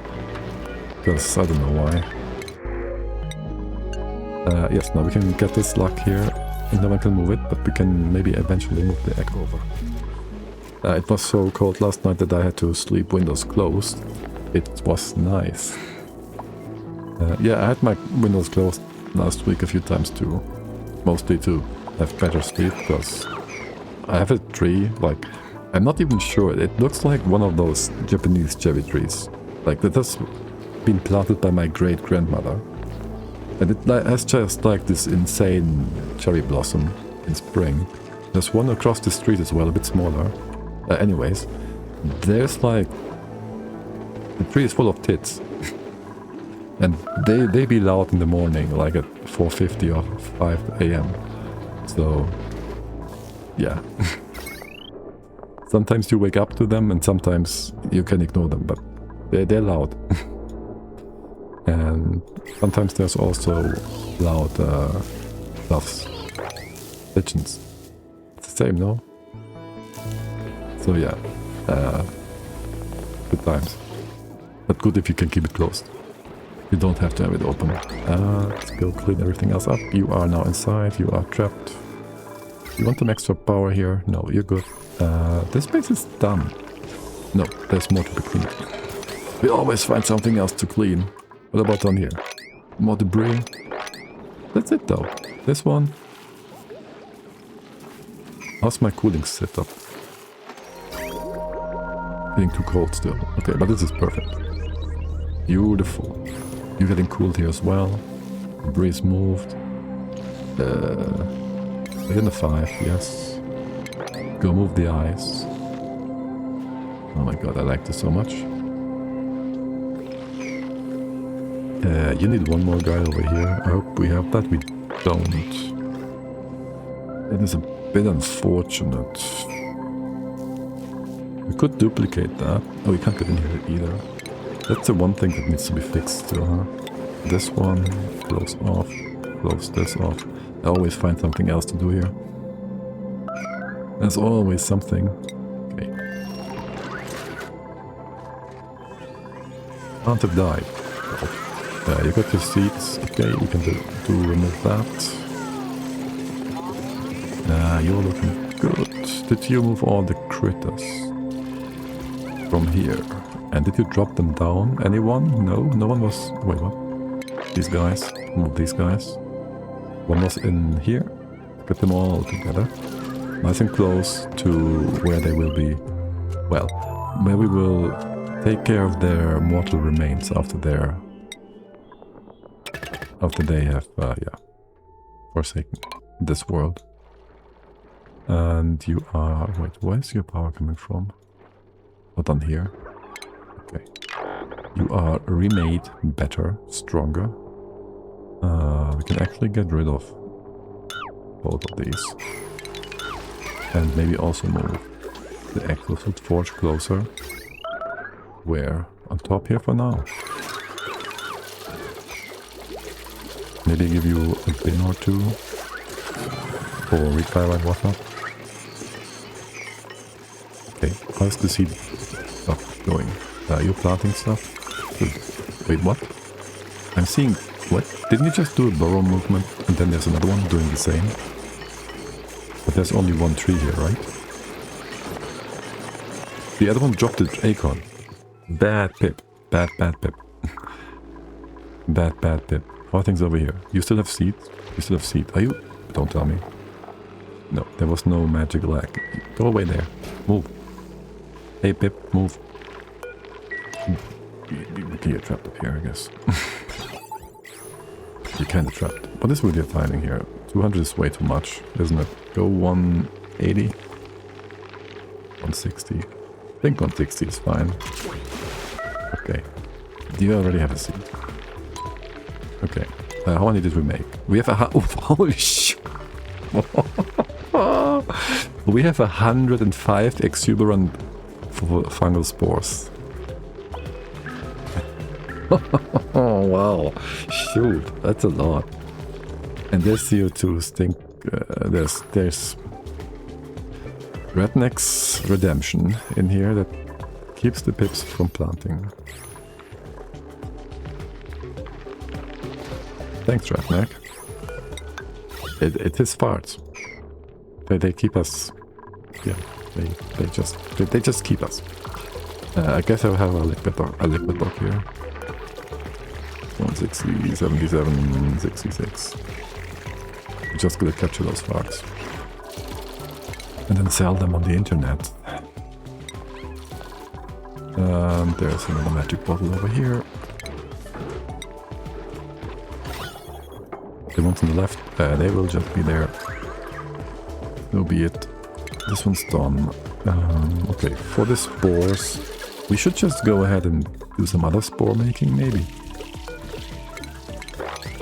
S1: Because I don't know why. Yes, now we can get this lock here and no one can move it, but we can maybe eventually move the egg over. It was so cold last night that I had to sleep windows closed. It was nice. Yeah, I had my windows closed last week a few times too. Mostly to have better sleep, because I have a tree, like, I'm not even sure, it looks like one of those Japanese cherry trees. Like, that has been planted by my great-grandmother. And it has just like this insane cherry blossom in spring. There's one across the street as well, a bit smaller. Anyways, there's like... The tree is full of tits. And they be loud in the morning, like at 4:50 or 5 AM. So, yeah. Sometimes you wake up to them and sometimes you can ignore them, but they're loud. And sometimes there's also loud doves, pigeons. It's the same, no? So yeah, good times. But good if you can keep it closed. You don't have to have it open. Let's go clean everything else up. You are now inside, you are trapped. You want some extra power here? No, you're good. This place is done. No, there's more to be cleaned. We always find something else to clean. What about down here? More debris? That's it though. This one. How's my cooling setup? Getting too cold still. Okay, but this is perfect. Beautiful. You're getting cooled here as well. Debris is moved. In the 5, yes. Go move the ice. Oh my god, I like this so much. You need one more guy over here. I hope we have that. We don't. It is a bit unfortunate. We could duplicate that. Oh, we can't get in here either. That's the one thing that needs to be fixed still, huh? This one close off. close this off. I always find something else to do here. There's always something. Okay. Can't have died. You got your seeds. Okay, you can do remove that. You're looking good. Did you move all the critters from here? And did you drop them down? Anyone? No? No one was... Wait, what? These guys. Move these guys. One was in here. Get them all together. Nice and close to where they will be. Well, where we will take care of their mortal remains after their... After they have, yeah, forsaken this world. And you are... Wait, where's your power coming from? Not on here. Okay. You are remade better, stronger. We can actually get rid of both of these. And maybe also move the Exuberant Forge closer. Where? On top here for now. Maybe give you a bin or two for refire and whatnot. Okay, how's the seed stuff going? You're planting stuff? Wait, what? I'm seeing... What? Didn't you just do a burrow movement and then there's another one doing the same? But there's only one tree here, right? The other one dropped the acorn. Bad Pip. Bad Pip. Bad Pip. How are things over here? You still have seeds? You still have seed. Are you? Don't tell me. No, there was no magic lag. Go away there. Move. Hey Pip, move. You're trapped up here, I guess. You're kind of trapped. What is with your timing here? 200 is way too much, isn't it? Go 180. 160. I think 160 is fine. Okay. Do you already have a seed? Okay. How many did we make? We have a... Oh, holy shit! We have 105 exuberant fungal spores. Oh, wow. Shoot, that's a lot. And there's CO2 stink. There's Redneck's Redemption in here that keeps the pips from planting. Thanks, Redneck. It is farts. They keep us. Yeah, they just keep us. I guess I'll have a liquid block here. 160, 77, 66. We're just gonna capture those farts. And then sell them on the internet. And there's another magic bottle over here. The ones on the left, they will just be there. So be it. This one's done. Okay, for the spores, we should just go ahead and do some other spore making, maybe.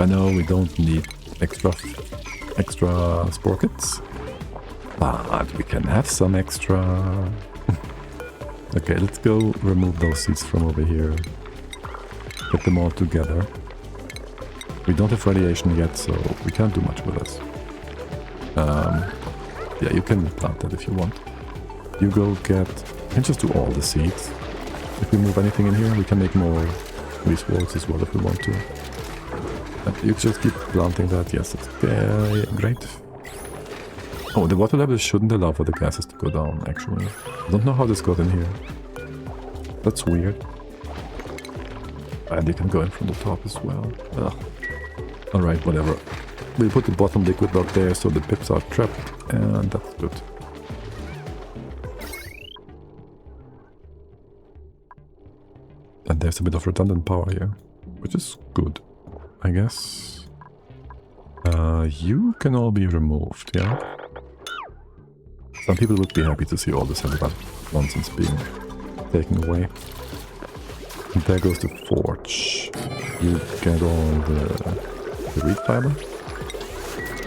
S1: I know we don't need extra spore kits, but we can have some extra. Okay, let's go remove those seeds from over here. Get them all together. We don't have radiation yet, so we can't do much with this. Yeah, you can plant that if you want. You go get... You can just do all the seeds. If we move anything in here, we can make more these walls as well if we want to. You just keep planting that. Yes, that's great. Oh, the water level shouldn't allow for the gases to go down, actually. I don't know how this got in here. That's weird. And you can go in from the top as well. Alright, whatever. We'll put the bottom liquid block there so the pips are trapped, and that's good. And there's a bit of redundant power here, which is good, I guess. You can all be removed, yeah? Some people would be happy to see all this heavy nonsense being taken away. And there goes the forge. You get all the reed fiber.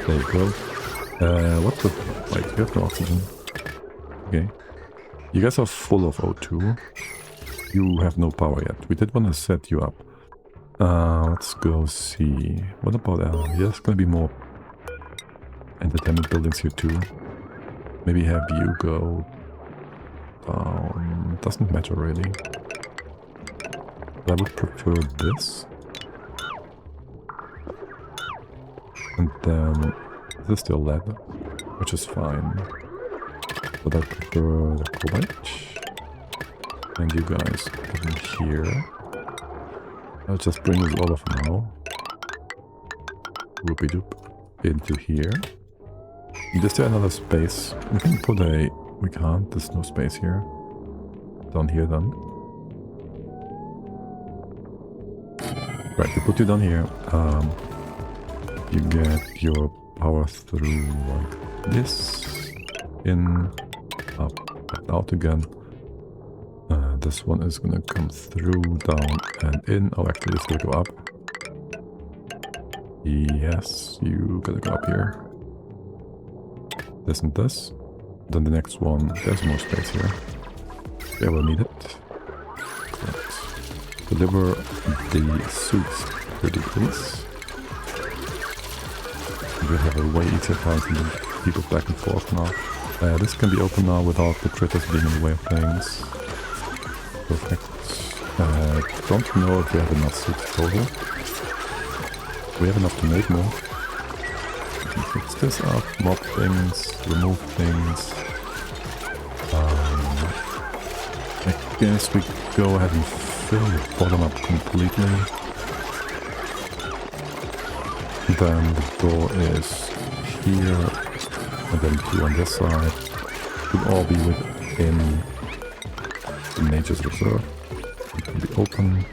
S1: There you go. What the... Wait, you have no oxygen. Okay. You guys are full of O2. You have no power yet. We did want to set you up. Let's go see. What about there's gonna be more entertainment buildings here too. Maybe have you go down. Doesn't matter really. But I would prefer this. And then this is still leather, which is fine. But I prefer the cobalt. And you guys get in here. I'll just bring this all of now. Whoopie doop. Into here. Is there another space? We can put a... We can't. There's no space here. Down here then. Right, we put you down here. You get your power through like this. In. Up and out again. This one is gonna come through, down and in. Oh, actually it's gonna go up. Yes, you gotta go up here. This and this. Then the next one, there's more space here. Yeah, we'll need it. Right. Deliver the suits, pretty please. We have a way easier time to move people back and forth now. This can be open now without the critters being in the way of things. Perfect. Don't know if we have enough suits total. We have enough to make more. Fix this up, mob things, remove things. I guess we go ahead and fill the bottom up completely. Then the door is here, and then two on this side. Should all be within the Nature's Reserve. It can be open.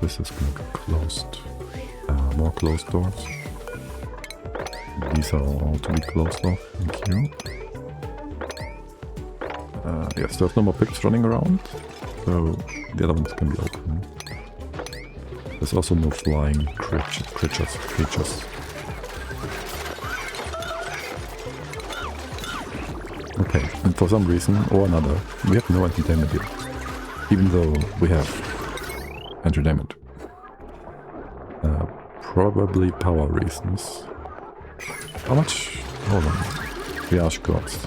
S1: This is going to be closed. More closed doors. These are all to be closed off. Thank you. Yes, there's no more pigs running around, so the other ones can be open. There's also no flying creatures. Okay, and for some reason or another, we have no entertainment here. Even though we have entertainment. Probably power reasons. How much? Hold on. Triage gods.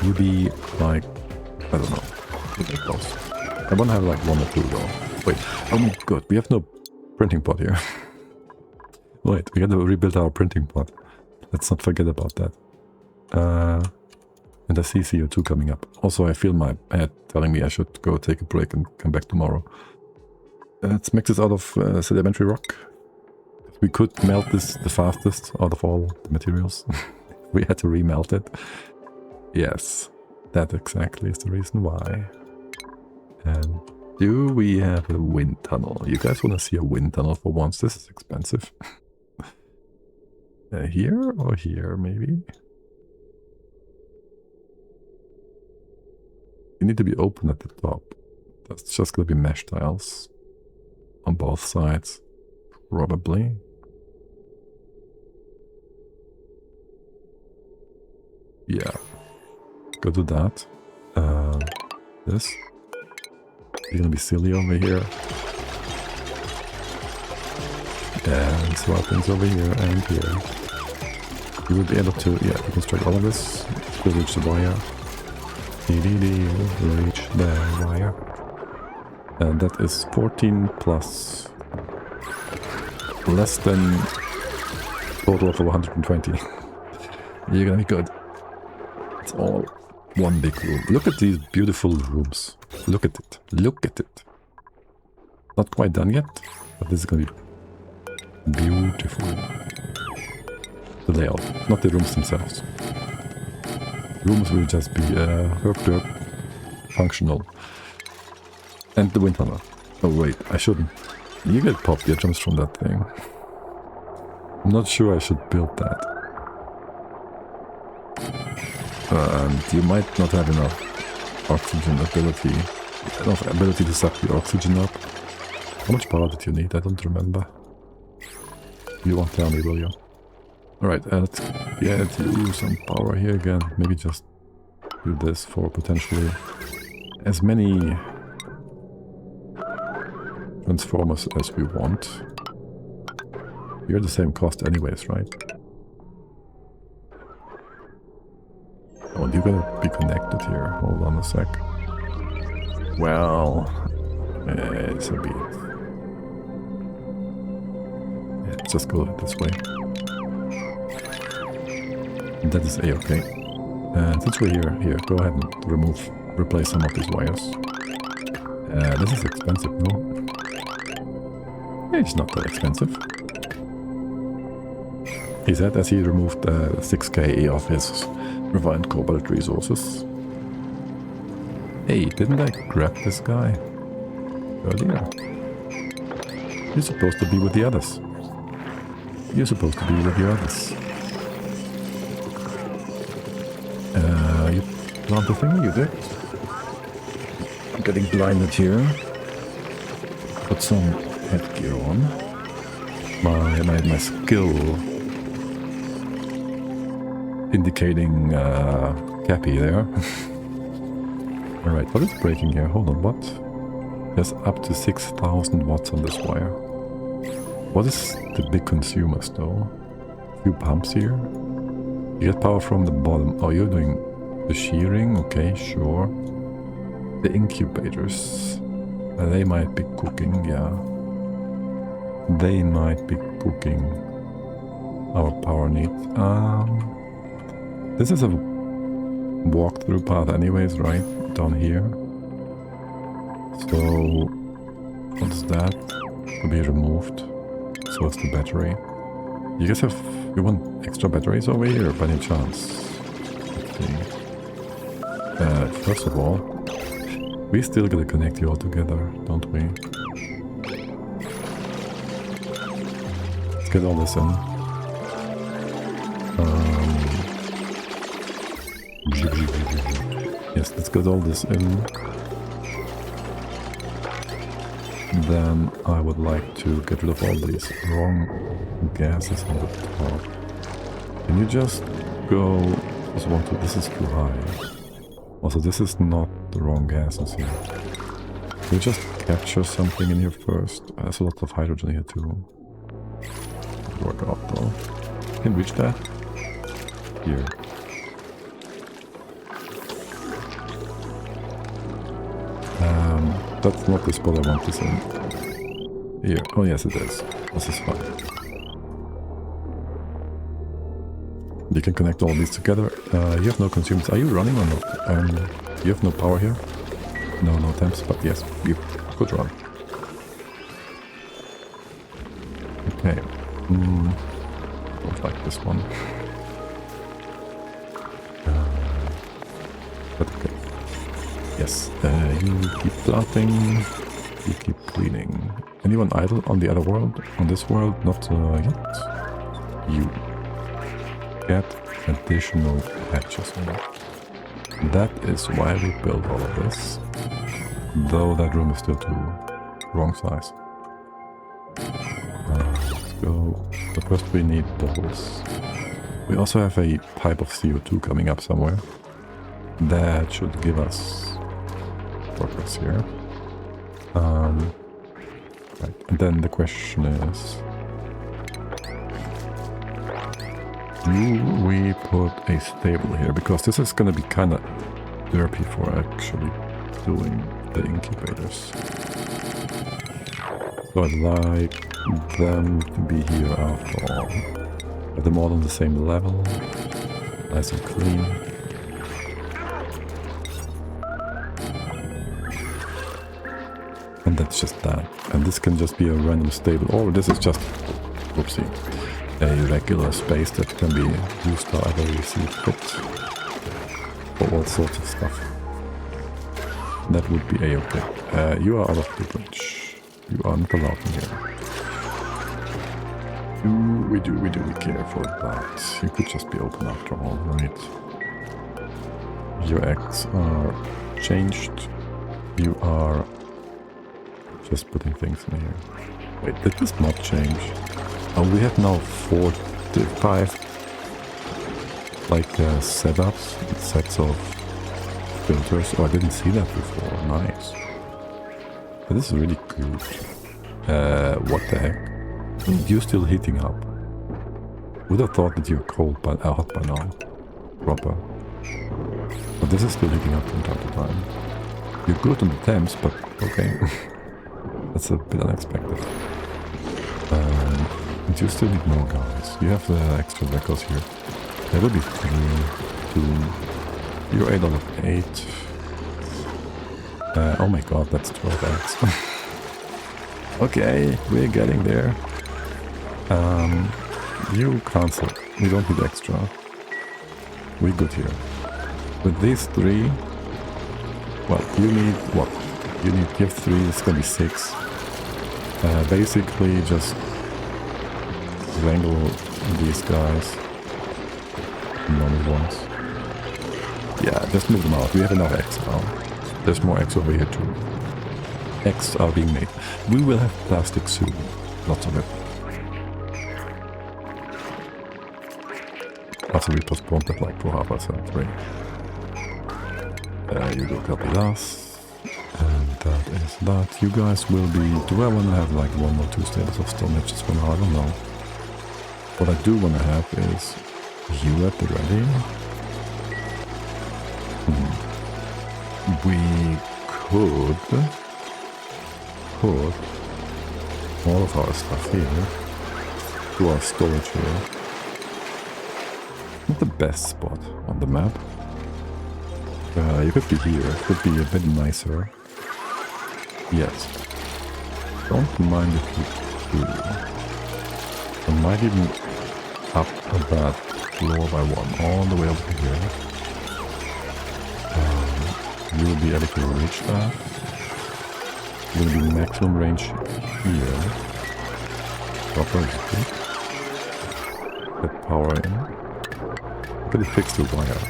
S1: You be like, I don't know. Close. I want to have like one or two though. Wait, oh my god, we have no printing pod here. Wait, we gotta rebuild our printing pod. Let's not forget about that. And I see CO2 coming up. Also, I feel my head telling me I should go take a break and come back tomorrow. Let's make this out of sedimentary rock. We could melt this the fastest out of all the materials. We had to remelt it. Yes, that exactly is the reason why. And do we have a wind tunnel? You guys want to see a wind tunnel for once? This is expensive. Here or here, maybe? You need to be open at the top. That's just going to be mesh tiles. On both sides. Probably. Yeah. Go to that. This. You're gonna be silly over here. And swap things over here and here. You will be able to, yeah, reconstruct all of this. We'll reach the wire. Reach the wire. And that is 14 plus less than total of 120. You're gonna be good. It's all one big room. Look at these beautiful rooms. Look at it. Look at it. Not quite done yet, but this is gonna be beautiful. The layout, not the rooms themselves. Rooms will just be herb functional. And the wind tunnel. Oh wait, I shouldn't. You get pop jumps from that thing. I'm not sure I should build that. And you might not have enough oxygen ability. Enough ability to suck the oxygen up. How much power did you need? I don't remember. You won't tell me, will you? Alright, let's get you some power here again. Maybe just do this for potentially as many transformers as we want. You're the same cost anyways, right? Oh, you're gonna be connected here. Hold on a sec. Well, it's a bit. Yeah, just go this way. And that is A-okay. And since we're here, go ahead and replace some of these wires. This is expensive, no? It's not that expensive. He said as he removed 6k of his refined cobalt resources. Hey, didn't I grab this guy earlier? You're supposed to be with the others. You're supposed to be with the others. You plant the thing? You did? I'm getting blinded here. Put some headgear on. My skill indicating Cappy there. Alright, what is breaking here? Hold on, what? There's up to 6,000 watts on this wire. What is the big consumers though? A few pumps here. You get power from the bottom. Oh, you're doing the shearing? Okay, sure. The incubators. They might be cooking, yeah. They might be cooking our power need. This is a walkthrough path anyways, right? Down here. So, what's that? To be removed. So it's the battery. You guys have... You want extra batteries over here by any chance? Let's see. First of all, we still gotta connect you all together, don't we? Let's get all this in. Yes, let's get all this in. Then I would like to get rid of all these wrong gases on the top. Can you just go... This is too high. Also, this is not the wrong gases here. Can you just capture something in here first? There's a lot of hydrogen here too. Work out though. Can you reach that? Here. That's not the spot I want this in. Here. Oh yes it is. This is fine. You can connect all these together. You have no consumers. Are you running or not? You have no power here? No temps, but yes, you could run. Okay. Don't like this one. But okay. Yes, you keep planting, you keep cleaning. Anyone idle on the other world? On this world? Not yet. You get additional patches on it. That is why we built all of this. Though that room is still too wrong size. Let's go. But first we need those. We also have a pipe of CO2 coming up somewhere. That should give us progress here. Right. And then the question is, do we put a stable here? Because this is going to be kind of derpy for actually doing the incubators. So I'd like them to be here after all. Have them all on the same level. Nice and clean. And that's just that. And this can just be a random stable, or this is just, whoopsie, a regular space that can be used however you see fit for all sorts of stuff. That would be a-okay. You are out of privilege. You are not allowed in here. We do be careful with that. You could just be open after all, right? Your eggs are changed. You are just putting things in here. Wait, did this not change? Oh, we have now 45 like setups, sets of filters. Oh, I didn't see that before. Nice. But this is really good. What the heck? You're still heating up. Would have thought that you're cold by hot by now. Proper. But this is still heating up from time to time. You're good on the temps, but okay. That's a bit unexpected. And you still need more guys. You have the extra records here. There will be 3, 2. You're 8 out of 8. Oh my god, that's 12 eggs. Okay, we're getting there. You cancel. We don't need extra. We're good here. With these 3, well, you need what? You have 3, it's gonna be 6. Basically just wrangle these guys. Normal ones. Yeah, just move them out. We have enough eggs now. There's more eggs over here too. Eggs are being made. We will have plastic soon. Lots of it. After we postponed that like for half a second, right? You go copy this. And that is that. You guys will be... Do I want to have like 1 or 2 status of stone hedges for now? I don't know. What I do want to have is you at the ready. We could put all of our stuff here to our storage here. Not the best spot on the map. You could be here. It could be a bit nicer. Yes. Don't mind if you do. I might even up that floor by 1 all the way over here. You will be able to reach that. Will be maximum range here. Proper is good. Get power in. Could fix the wire.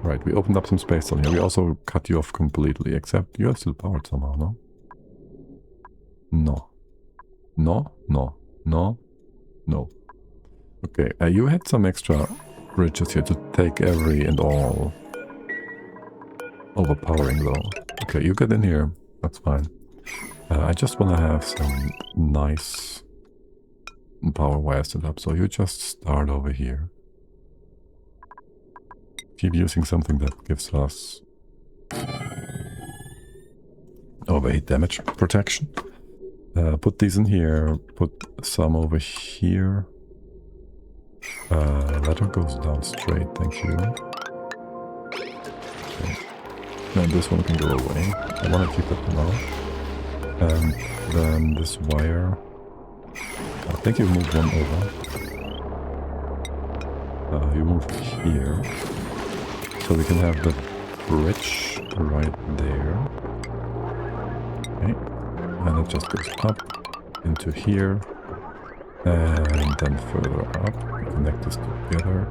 S1: Right, we opened up some space on here. We also cut you off completely, except you are still powered somehow, no? No. No, no, no, no. Okay, you had some extra bridges here to take every and all. Overpowering though. Okay, you get in here. That's fine. I just want to have some nice power wires set up. So you just start over here. Keep using something that gives us overheat damage protection. Put these in here. Put some over here. Ladder goes down straight. Thank you. Okay. And this one can go away. I want to keep it now. And then this wire. I think you move one over. You move here. So we can have the bridge right there. Okay. And it just goes up into here. And then further up. Connect this together.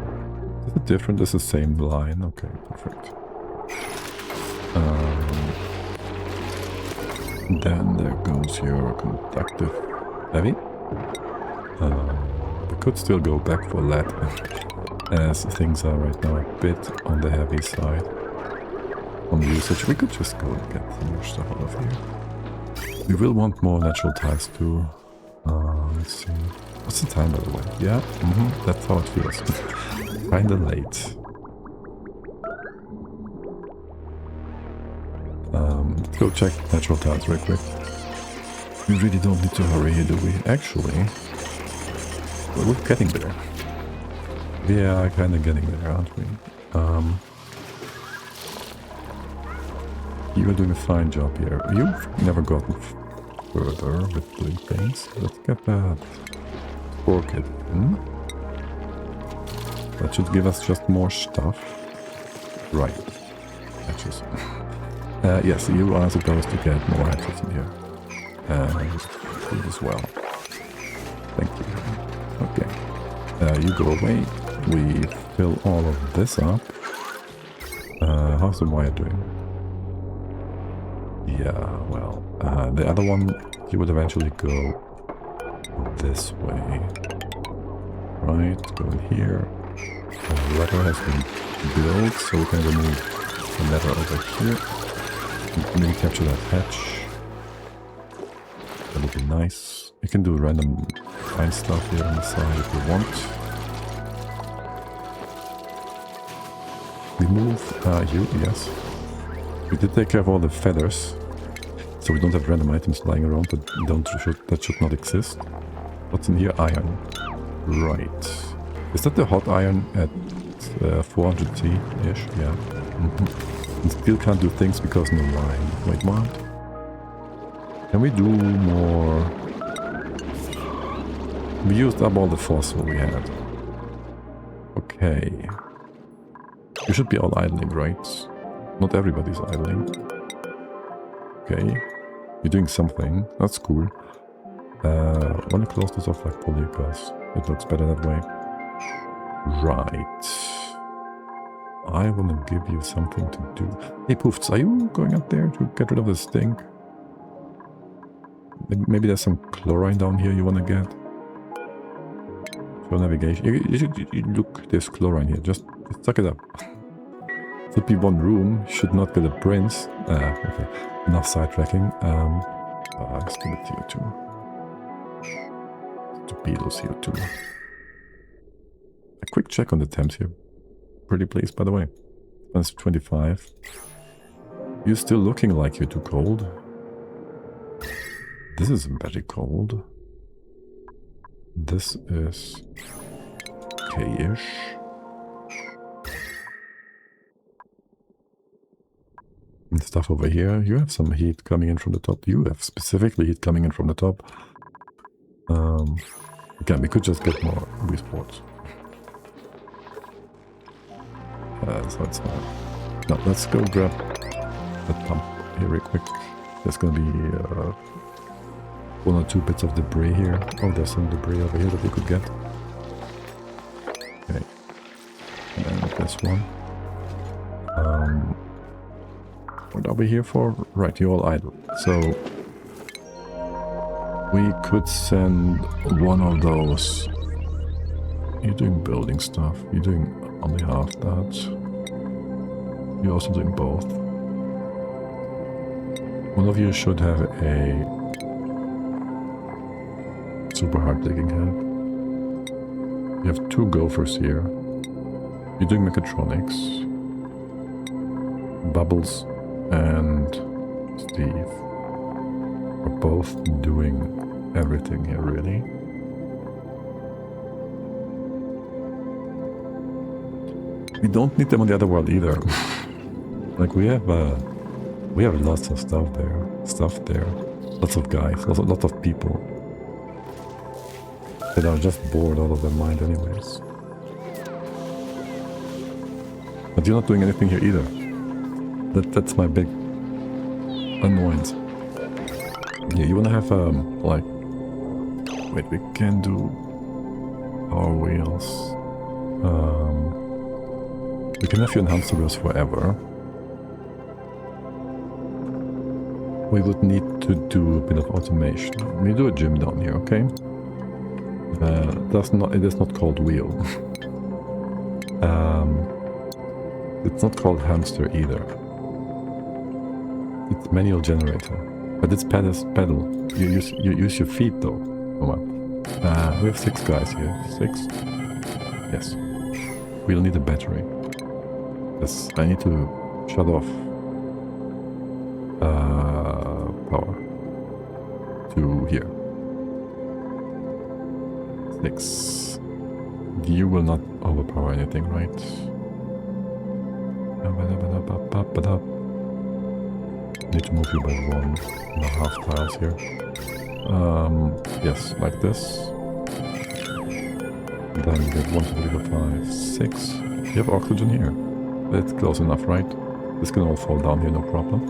S1: Is it different? It's the same line. Okay, perfect. Then there goes your conductive heavy. We could still go back for lead, as things are right now a bit on the heavy side. On usage, we could just go and get some more stuff out of here. We will want more natural ties too. Let's see. What's the time, by the way? Yeah, that's how it feels. Kinda late. Let's go check natural tiles real quick. We really don't need to hurry here, do we? Actually, well, we're getting there. Yeah, kind of getting there, aren't we? You are doing a fine job here. You've never gotten further with doing things. Let's get that orchid in. That should give us just more stuff. Right. Hatches. Yes, you are supposed to get more hatches in here. Food as well. Thank you. Okay. You go away. We fill all of this up. How's the wire doing? Yeah, well, the other one, you would eventually go this way. Right, go in here. The ladder has been built, so we can remove the ladder over here. Maybe capture that hatch. would be nice. You can do random fine stuff here on the side if you want. We move you, yes. We did take care of all the feathers, so we don't have random items lying around that should not exist. What's in here? Iron. Right. Is that the hot iron at 400 T-ish? Yeah. And still can't do things because no line. Wait, what? Can we do more? We used up all the fossil we had. Okay. You should be all idling, right? Not everybody's idling. Okay. You're doing something. That's cool. Want to close this off like fully because it looks better that way. Right. I want to give you something to do. Hey Poofs, are you going up there to get rid of the stink? Maybe there's some chlorine down here you want to get. For navigation. You look, there's chlorine here. Just suck it up. Should be one room. Should not get a prince. Okay. Enough sidetracking. Let's give it CO2. Torpedo CO2. A quick check on the temps here. Pretty pleased, by the way. That's 25. You're still looking like you're too cold. This is very cold. This is okay-ish. And stuff over here. You have some heat coming in from the top. You have specifically heat coming in from the top. Again, we could just get more resports. So it's no, let's go grab that pump here real quick. There's gonna be one or two bits of debris here. Oh, there's some debris over here that we could get. Okay. And this one. What are we here for? Right, you're all idle. So we could send one of those. You're doing building stuff. You're doing only half that. You're also doing both. One of you should have a super hard digging head. You have two gophers here. You're doing mechatronics. Bubbles and Steve are both doing everything here, really. We don't need them on the other world either. Like we have lots of stuff there, lots of guys, lots of people that are just bored out of their mind, anyways. But you're not doing anything here either. That's my big annoyance. Yeah, you wanna have like, wait, we can do power wheels. We can have you in hamster wheels forever. We would need to do a bit of automation. We do a gym down here, okay? It is not called wheel. It's not called hamster either. It's manual generator, but it's pedal. You use your feet though. Oh well. We have 6 guys here. 6. Yes. We'll need a battery. Yes, I need to shut off power to here. 6. You will not overpower anything, right? Need to move you by 1.5 tiles here. Yes, like this. Then you get 1, 2, 3, 4, 5, 6. You have oxygen here. That's close enough, right? This can all fall down here, no problem.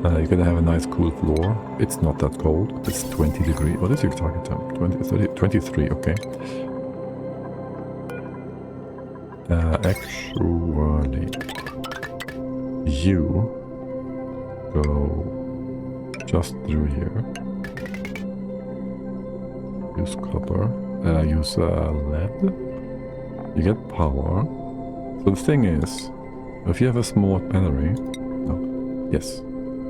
S1: You're gonna have a nice cool floor. It's not that cold. It's 20 degrees. What is your target temp? 20, 30, 23, okay. Actually, you go just through here. Use copper. Use lead. You get power. So the thing is, if you have a small battery, no, yes,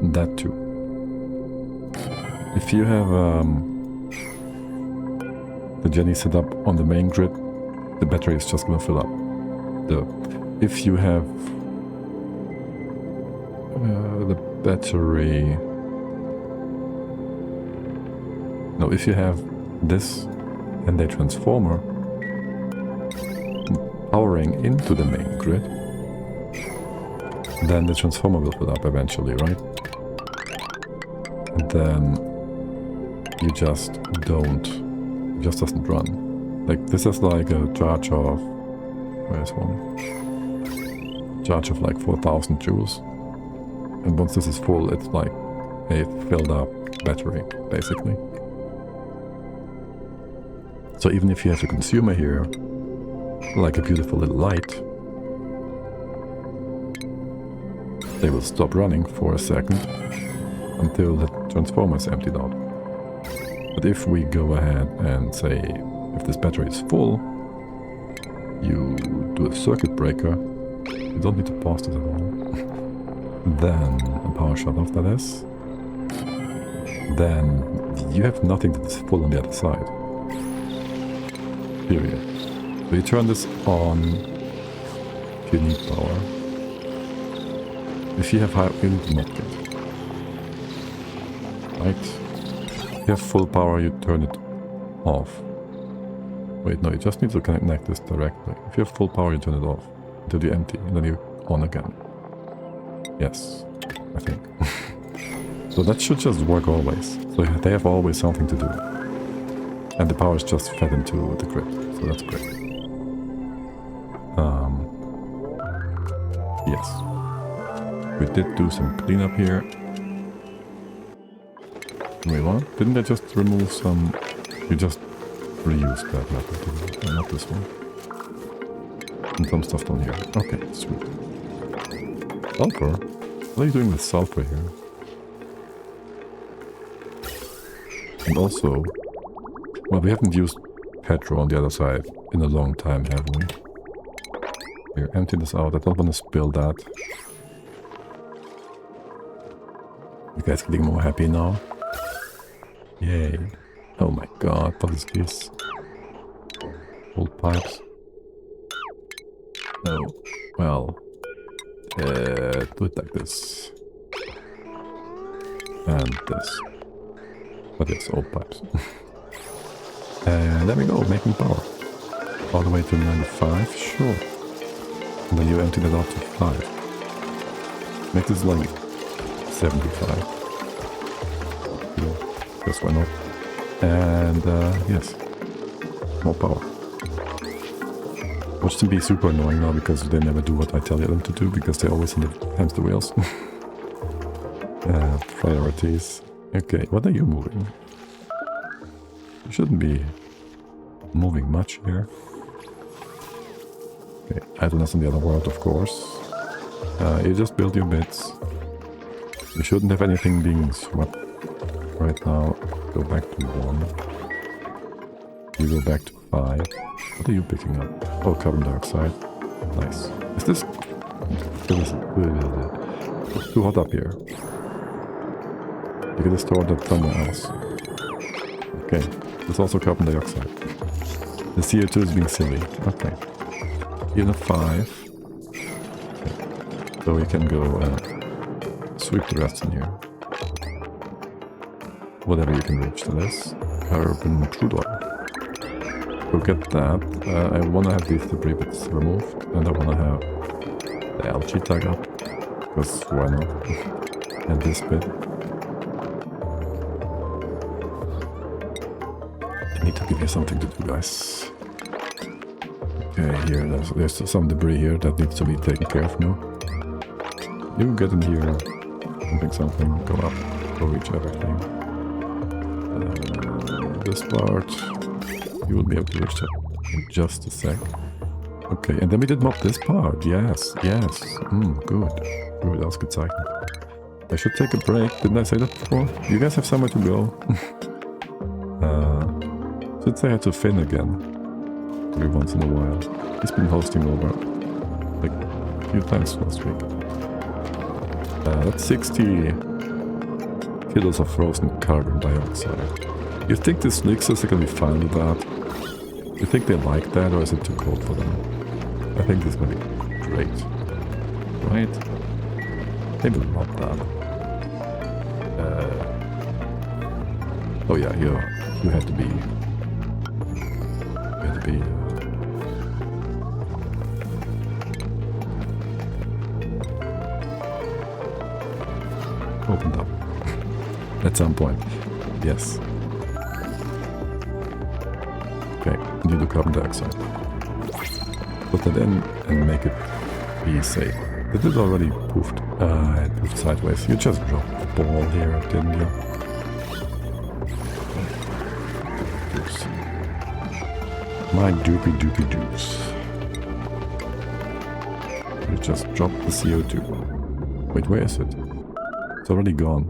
S1: that too. If you have the Jenny set up on the main grid, the battery is just gonna fill up. If you have the battery... No, if you have this and a transformer powering into the main grid, then the transformer will fill up eventually, right? And then you just don't... it just doesn't run. Like, this is like a charge of... where's one? Charge of like 4,000 joules. And once this is full, it's like a filled up battery, basically. So even if you have a consumer here, like a beautiful little light, they will stop running for a second until the transformer is emptied out. But if we go ahead and say, if this battery is full, you do a circuit breaker, you don't need to pause this at all. Then a power shut off, that is. Then you have nothing that is full on the other side. Period. So you turn this on if you need power. If you have high, you need to not get. Right? If you have full power, you turn it off. Wait, no, you just need to connect this directly. If you have full power, you turn it off until you empty, and then you on again. Yes, I think. So that should just work always. So they have always something to do. And the power is just fed into the grid, so that's great. Yes. We did do some cleanup here. Wait, what? Didn't I just remove some... You just reused that method, didn't you? Not this one. And some stuff down here. Okay, sweet. Sulfur? What are you doing with sulfur here? And also... Well, we haven't used petrol on the other side in a long time, have we? Here, empty this out. I don't want to spill that. You guys getting more happy now? Yay. Oh my god, what is this? Old pipes. No. Well. Do it like this. And this. But yes, old pipes. And there we go, making power. All the way to 95, sure. And then you empty that out to 5. Make this like 75. Yeah, guess why not? And yes, more power. Watch them be super annoying now because they never do what I tell them to do because they're always in the hamster wheels. Priorities. Okay, what are you moving? You shouldn't be moving much here. Okay, idleness in the other world, of course. You just build your bits. You shouldn't have anything being swept right now. Go back to 1. You go back to 5. What are you picking up? Oh, carbon dioxide. Nice. Is this... It's too hot up here. You can store that somewhere else. Okay. There's also carbon dioxide. The CO2 is being silly. Okay. In a 5. Okay. So we can go sweep the rest in here. Whatever you can reach, that is. Carbon crude oil. Go get that. I want to have these debris bits removed. And I want to have the algae dug up. Because why not? And this bit. I need to give you something to do, guys. Okay, here, there's some debris here that needs to be taken care of now. You get in here, something, go up, go reach everything. This part, you will be able to reach that in just a sec. Okay, and then we did mop this part, yes, yes, good, ausgezeichnet. I should take a break, didn't I say that before? You guys have somewhere to go. Should say hi to Finn again, every once in a while. He's been hosting over, like, a few times last week. That's 60 kilos of frozen carbon dioxide. You think the Slicksters are gonna be fine with that? You think they like that, or is it too cold for them? I think this is gonna be great. Right? Maybe not that. Oh yeah, you had to be... You had to be... opened up. At some point. Yes. Okay, you do carbon dioxide. Put that in and make it be safe. It did already poofed. It poofed sideways. You just dropped the ball here, didn't you? Oops. My doopy doopy doops. You just dropped the CO2. Wait, where is it? It's already gone.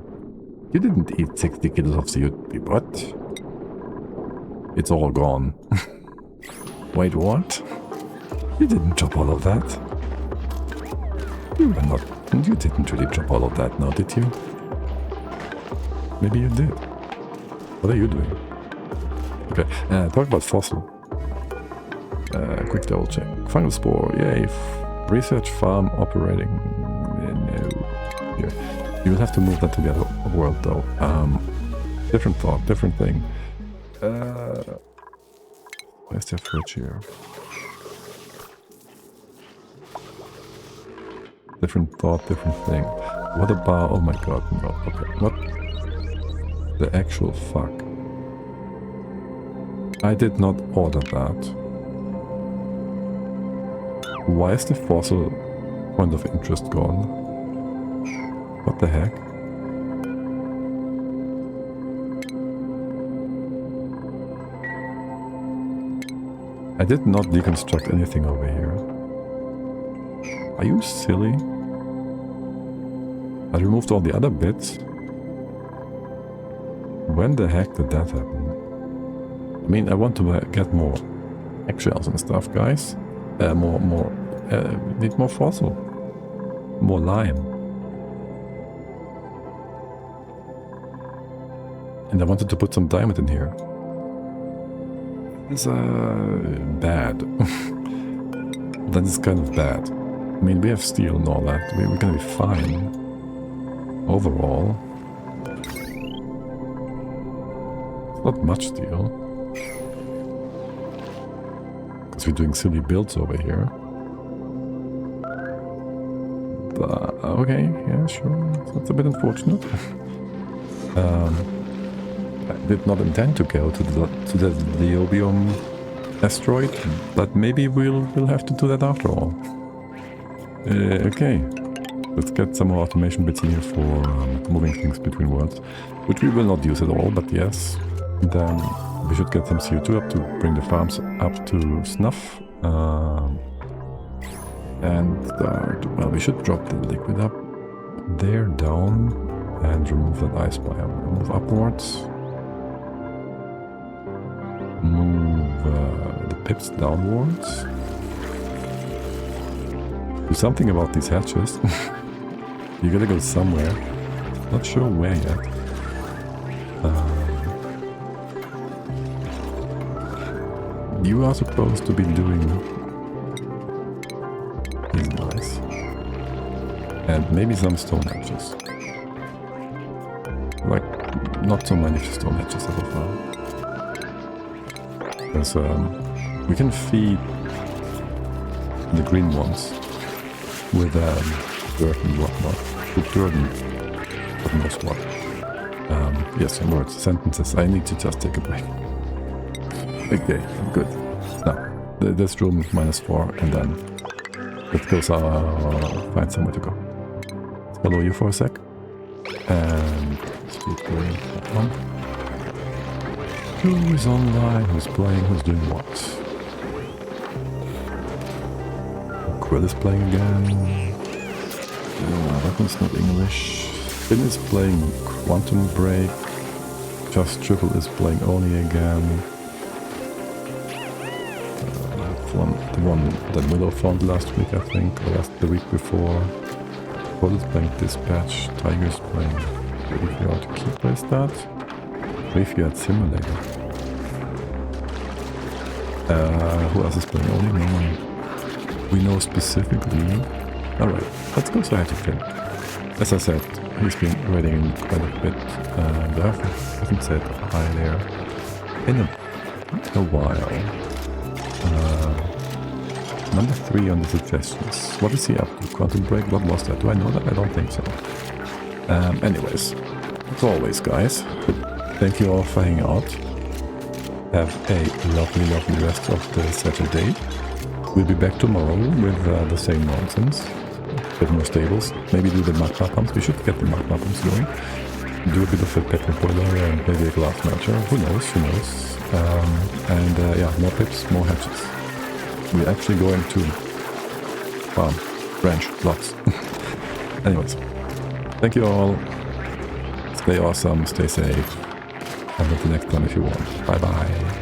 S1: You didn't eat 60 kilos of CO2. What? It's all gone. Wait, what? You didn't drop all of that. You were not... You didn't really drop all of that now, did you? Maybe you did. What are you doing? Okay, talk about fossil. Quick double check. Fungal spore, yay. Research farm operating. No. Here. You will have to move that to the other world though. Different thought, different thing. Where's the fridge here? Different thought, different thing. What about... Oh my god, no. Okay, what the actual fuck? I did not order that. Why is the fossil point of interest gone? What the heck? I did not deconstruct anything over here. Are you silly? I removed all the other bits. When the heck did that happen? I mean, I want to get more eggshells and stuff, guys. Need more fossil. More lime. And I wanted to put some diamond in here. It's bad. That is kind of bad. I mean, we have steel and all that. We're gonna be fine. Overall. It's not much steel. Because we're doing silly builds over here. But, okay, yeah, sure. That's a bit unfortunate. I did not intend to go to the Niobium asteroid, but maybe we'll have to do that after all. Okay, let's get some more automation bits in here for moving things between worlds, which we will not use at all, but yes. Then we should get some CO2 up to bring the farms up to snuff. Well, we should drop the liquid up there, down, and remove that ice biome. Move upwards. Move the pips downwards. Do something about these hatches. You gotta go somewhere. Not sure where yet. You are supposed to be doing these guys. And maybe some stone hatches. Like, not so many stone hatches so far. Because we can feed the green ones with dirt and whatnot. With dirt and what knows what. Yes, some words, sentences. I need to just take a break. Okay, good. Now, this room -4, and then let's go find somewhere to go. Let's follow you for a sec. And speed going on. Who is online? Who's playing? Who's doing what? Quill is playing again. No, that one's not English. Finn is playing Quantum Break. Just Triple is playing Oni again. The one that Willow found last week, I think, or the week before. Paul is playing Dispatch. Tiger's playing Graveyard Keeper is that? Graveyard Simulator. Who else is playing? Only no one we know specifically. Alright, let's go say hi to Finn. As I said, he's been writing quite a bit. I haven't said hi there in a while. Number 3 on the suggestions. What is he up to? Quantum Break? What was that? Do I know that? I don't think so. Anyways, as always, guys, thank you all for hanging out. Have a lovely, lovely rest of the Saturday. We'll be back tomorrow with the same nonsense. A bit more stables. Maybe do the magma pumps. We should get the magma pumps going. Do a bit of a petrol boiler and maybe a glass melter. Who knows? Who knows? Yeah, more pips, more hatches. We're actually going to farm, ranch, lots. Anyways, thank you all. Stay awesome, stay safe. And until next time if you want. Bye bye.